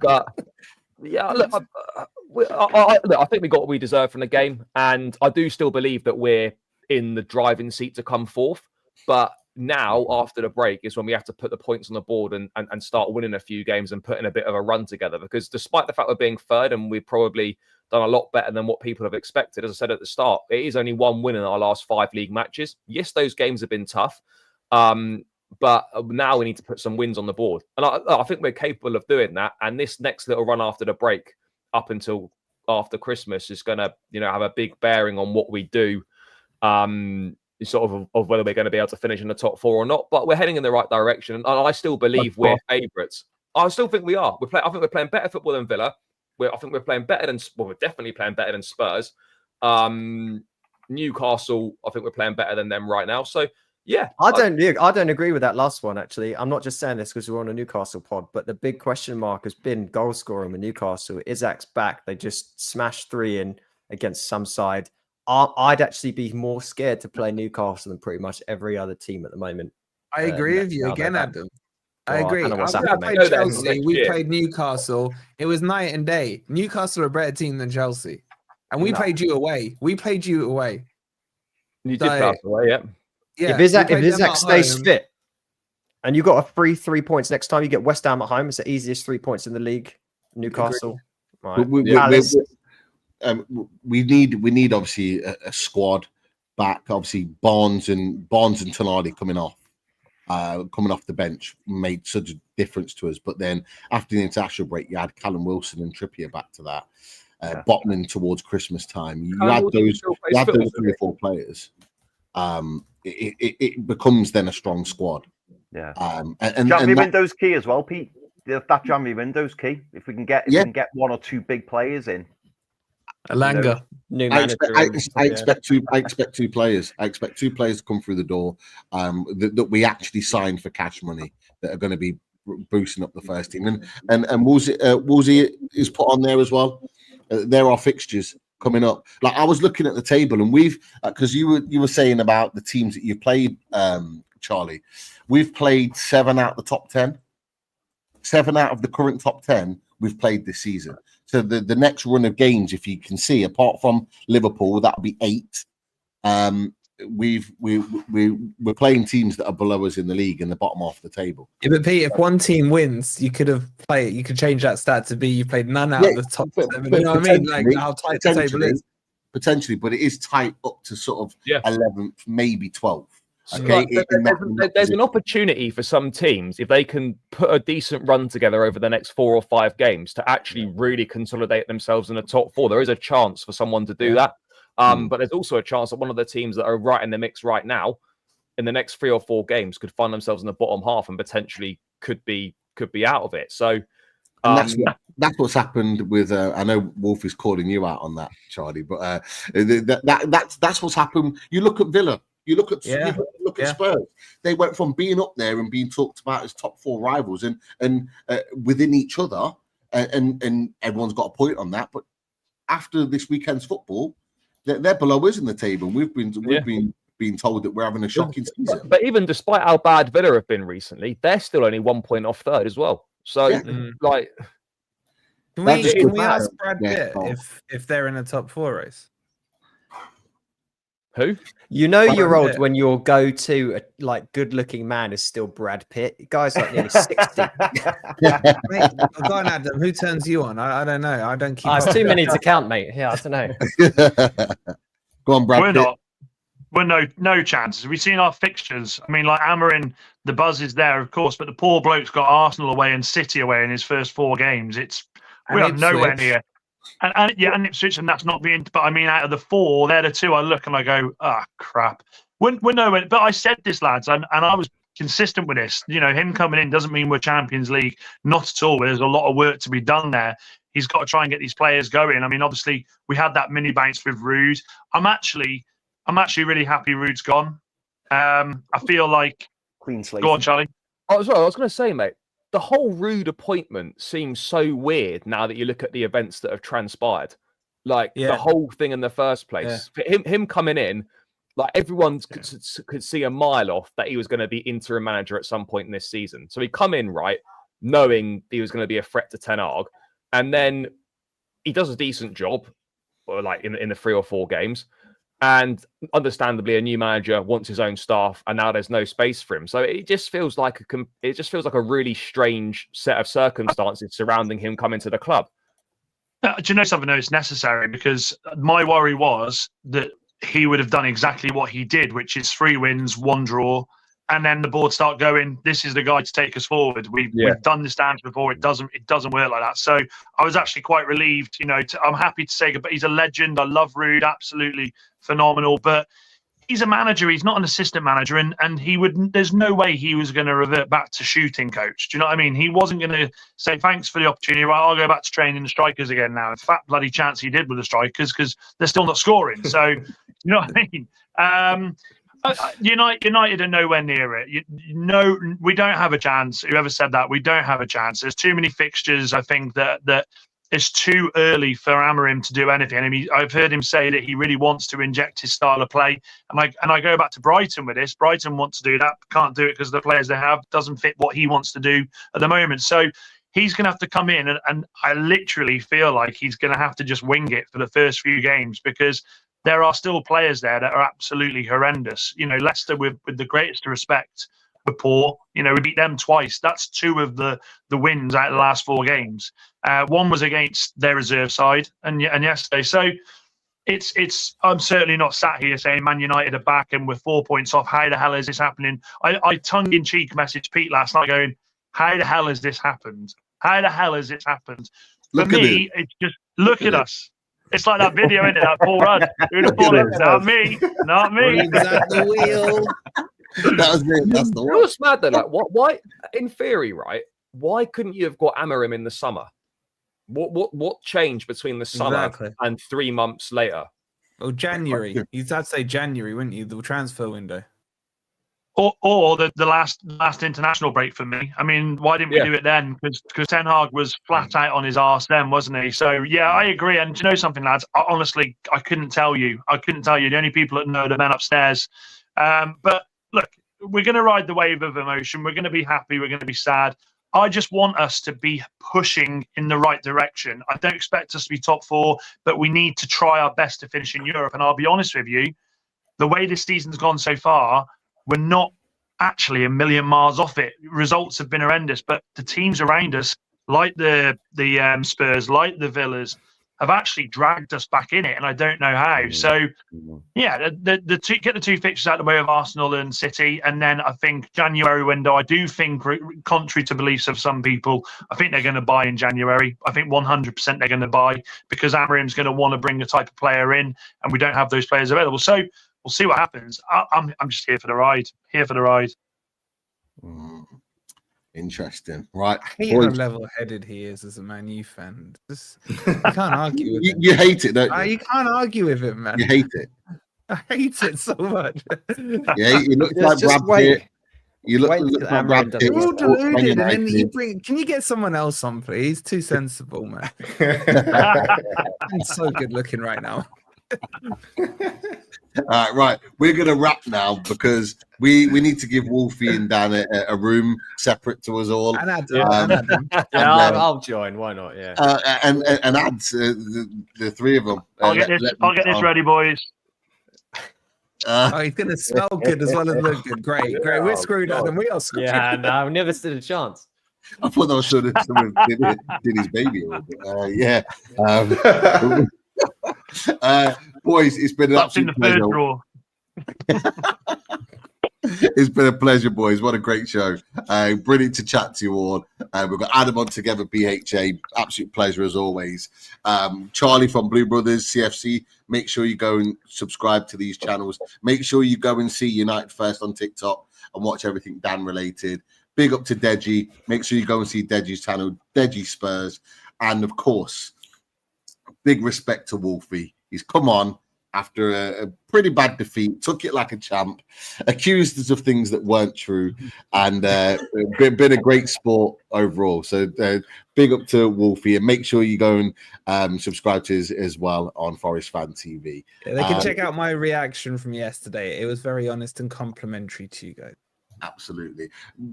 But yeah, look, look, I think we got what we deserve from the game, and I do still believe that we're in the driving seat to come fourth. But now, after the break, is when we have to put the points on the board and start winning a few games and putting a bit of a run together. Because despite the fact we're being third and we've probably done a lot better than what people have expected, as I said at the start, it is only one win in our last 5 league matches. Yes, those games have been tough. But now we need to put some wins on the board. And I think we're capable of doing that. And this next little run after the break, up until after Christmas, is going to, have a big bearing on what we do, sort of whether we're going to be able to finish in the top 4 or not. But we're heading in the right direction. And I still believe we're favourites. I still think we are. I think we're playing better football than Villa. I think we're playing better than, we're definitely playing better than Spurs. Newcastle, I think we're playing better than them right now. So, yeah, I don't agree with that last one. Actually, I'm not just saying this because we're on a Newcastle pod, but the big question mark has been goal scoring with Newcastle. Isaac's back. They just smashed 3 in against some side. I'd actually be more scared to play Newcastle than pretty much every other team at the moment. I agree with you again, Adam. I agree. I played Chelsea. We played Newcastle. It was night and day. Newcastle are a better team than Chelsea, and we played you away. You did pass away, yeah. Yeah, if Isaac stays fit and you got a free 3 points next time, you get West Ham at home. It's the easiest 3 points in the league. Newcastle. Right. We need obviously a squad back. Obviously Barnes and Tonali coming off the bench made such a difference to us. But then after the international break, you had Callum Wilson and Trippier back to that. Bottoming towards Christmas time, you had those 3 or 4 players. It becomes then a strong squad. Yeah. And January window's key as well, Pete. That January window's key. If we can get 1 or 2 big players in. Alanga. I expect 2 players. I expect 2 players to come through the door that we actually sign for cash money that are going to be boosting up the first team. And Wolsey is put on there as well. There are fixtures coming up. Like I was looking at the table, and we've because you were saying about the teams that you played, Charlie. We've played 7 out of the top 10. 7 out of the current top 10 we've played this season. So the next run of games, if you can see, apart from Liverpool, that'll be 8. We're playing teams that are below us in the league in the bottom half of the table. Yeah, but Pete, if one team wins, you could change that stat to be you played none out of the top 7. You know what I mean? Like how tight the table is. Potentially, but it is tight up to sort of 11th, maybe 12th. Okay, there's an opportunity for some teams if they can put a decent run together over the next 4 or 5 games to actually really consolidate themselves in the top 4. There is a chance for someone to do that. But there's also a chance that one of the teams that are right in the mix right now, in the next 3 or 4 games, could find themselves in the bottom half and potentially could be out of it. So that's what's happened with. I know Wolfie's calling you out on that, Charlie, but that's what's happened. You look at Villa. You look at Spurs. They went from being up there and being talked about as top 4 rivals, and within each other, and everyone's got a point on that. But after this weekend's football, they're below us in the table. We've been told that we're having a shocking season. But even despite how bad Villa have been recently, they're still only 1 point off third as well. So like, can we ask Brad Pitt if they're in the top 4 race? Who? You're old when your go-to good-looking man is still Brad Pitt. The guy's like nearly 60. Mate, go on, Adam. Who turns you on? I don't know. I don't keep. It's too many to count, mate. Yeah, I don't know. Go on, Brad Pitt. We're no chance. Have we seen our fixtures? I mean, like Amarin, the buzz is there, of course, but the poor bloke's got Arsenal away and City away in his first 4 games. We are nowhere near. And Ipswich, and that's not being. But I mean, out of the 4, they're the 2 I look and I go, crap. We're nowhere. But I said this, lads, and I was consistent with this. Him coming in doesn't mean we're Champions League. Not at all. There's a lot of work to be done there. He's got to try and get these players going. I mean, obviously, we had that mini bounce with Rude. I'm actually really happy Rude's gone. I feel like clean slate. Go on, Charlie. I was going to say, mate. The whole Rude appointment seems so weird now that you look at the events that have transpired. Like the whole thing in the first place. For him coming in like everyone could see a mile off that he was going to be interim manager at some point in this season. So he come in right, knowing he was going to be a threat to Ten Hag, and then he does a decent job, or like in the 3 or 4 games. And understandably, a new manager wants his own staff, and now there's no space for him. So it just feels like a really strange set of circumstances surrounding him coming to the club. Do you know something? No, it's necessary, because my worry was that he would have done exactly what he did, which is 3 wins, 1 draw, and then the board start going, this is the guy to take us forward. We've done this dance before. It doesn't work like that. So I was actually quite relieved. I'm happy to say goodbye. He's a legend. I love Ruud, absolutely phenomenal. But he's a manager. He's not an assistant manager, and he would. There's no way he was going to revert back to shooting coach. Do you know what I mean? He wasn't going to say thanks for the opportunity. Right, I'll go back to training the strikers again now. In fact, bloody chance he did with the strikers, because they're still not scoring. So you know what I mean? United are nowhere near it. We don't have a chance. Whoever said that, we don't have a chance. There's too many fixtures. I think that it's too early for Amorim to do anything. I mean, I've heard him say that he really wants to inject his style of play. And I go back to Brighton with this. Brighton want to do that, can't do it because the players they have doesn't fit what he wants to do at the moment. So he's going to have to come in, and I literally feel like he's going to have to just wing it for the first few games, because there are still players there that are absolutely horrendous. Leicester, with the greatest respect, were poor. We beat them twice. That's 2 of the wins out of the last 4 games. 1 was against their reserve side, and yesterday. So it's. I'm certainly not sat here saying Man United are back and we're 4 points off. How the hell is this happening? I tongue-in-cheek messaged Pete last night going, how the hell has this happened? How the hell has this happened? For me, it's just, look at us. It's like that video, isn't it? That Paul Rudd. Who'd have thought it? Not me. Not me. At the wheel. That was it. That's the one. It was mad though. Like, why? In theory, right? Why couldn't you have got Amorim in the summer? What changed between the summer and 3 months later? Well, January. You'd have to say January, wouldn't you? The transfer window. Or the last international break for me. I mean, why didn't we do it then? Because Ten Hag was flat out on his arse then, wasn't he? So yeah, I agree. And do you know something, lads? Honestly, I couldn't tell you. The only people that know the men upstairs. But look, we're going to ride the wave of emotion. We're going to be happy. We're going to be sad. I just want us to be pushing in the right direction. I don't expect us to be top 4, but we need to try our best to finish in Europe. And I'll be honest with you, the way this season's gone so far, we're not actually a million miles off it. Results have been horrendous, but the teams around us, like the Spurs, like the Villas, have actually dragged us back in it, and I don't know how. So, yeah, get the 2 fixtures out of the way of Arsenal and City, and then I think January window, I do think, contrary to beliefs of some people, I think they're going to buy in January. I think 100% they're going to buy, because Amorim's going to want to bring the type of player in, and we don't have those players available. So we'll see what happens. I'm just here for the ride. Here for the ride. Interesting, right? I hate how level-headed he is as a Man U fan. You can't argue with him. You hate it, don't you? You can't argue with him, man. You hate it. I hate it so much. Yeah, you look like Brad Pitt. You look like Brad Pitt. You're all deluded, and then you bring. Can you get someone else on, please? Too sensible, man. I'm so good looking right now. Right, we're gonna wrap now, because we need to give Wolfie and Dan a room separate to us all. And Adam. I'll join. Why not? Yeah. And ads the 3 of them. I'll get this ready, boys. He's gonna smell good as well as look good. Great. We're screwed, Adam. We are screwed. Yeah, no, we never stood a chance. I thought that was sort of someone did his baby. Yeah. Boys, it's been an absolute pleasure. It's been a pleasure, boys. What a great show. Brilliant to chat to you all. We've got Adam on together, BHA. Absolute pleasure as always. Charlie from Blue Brothers, CFC. Make sure you go and subscribe to these channels. Make sure you go and see United First on TikTok and watch everything Dan related. Big up to Deji. Make sure you go and see Deji's channel, Deji Spurs. And of course, big respect to Wolfie. He's come on after a pretty bad defeat, took it like a champ, accused us of things that weren't true, and been a great sport overall. So big up to Wolfie, and make sure you go and subscribe to his as well on Forest Fan TV. Yeah, they can check out my reaction from yesterday. It was very honest and complimentary to you guys. Absolutely.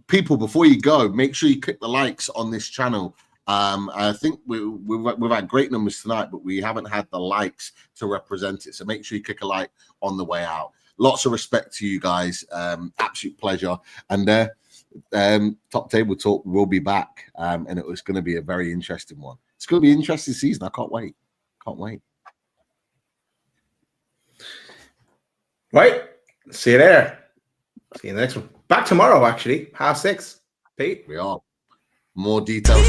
People, before you go, make sure you click the likes on this channel. I think we've had great numbers tonight, but we haven't had the likes to represent it. So make sure you click a like on the way out. Lots of respect to you guys. Absolute pleasure. And Top Table Talk will be back. And it was going to be a very interesting one. It's going to be an interesting season. I can't wait. Can't wait. Right. See you there. See you in the next one. Back tomorrow, actually. 6:30. Pete. We are. More details.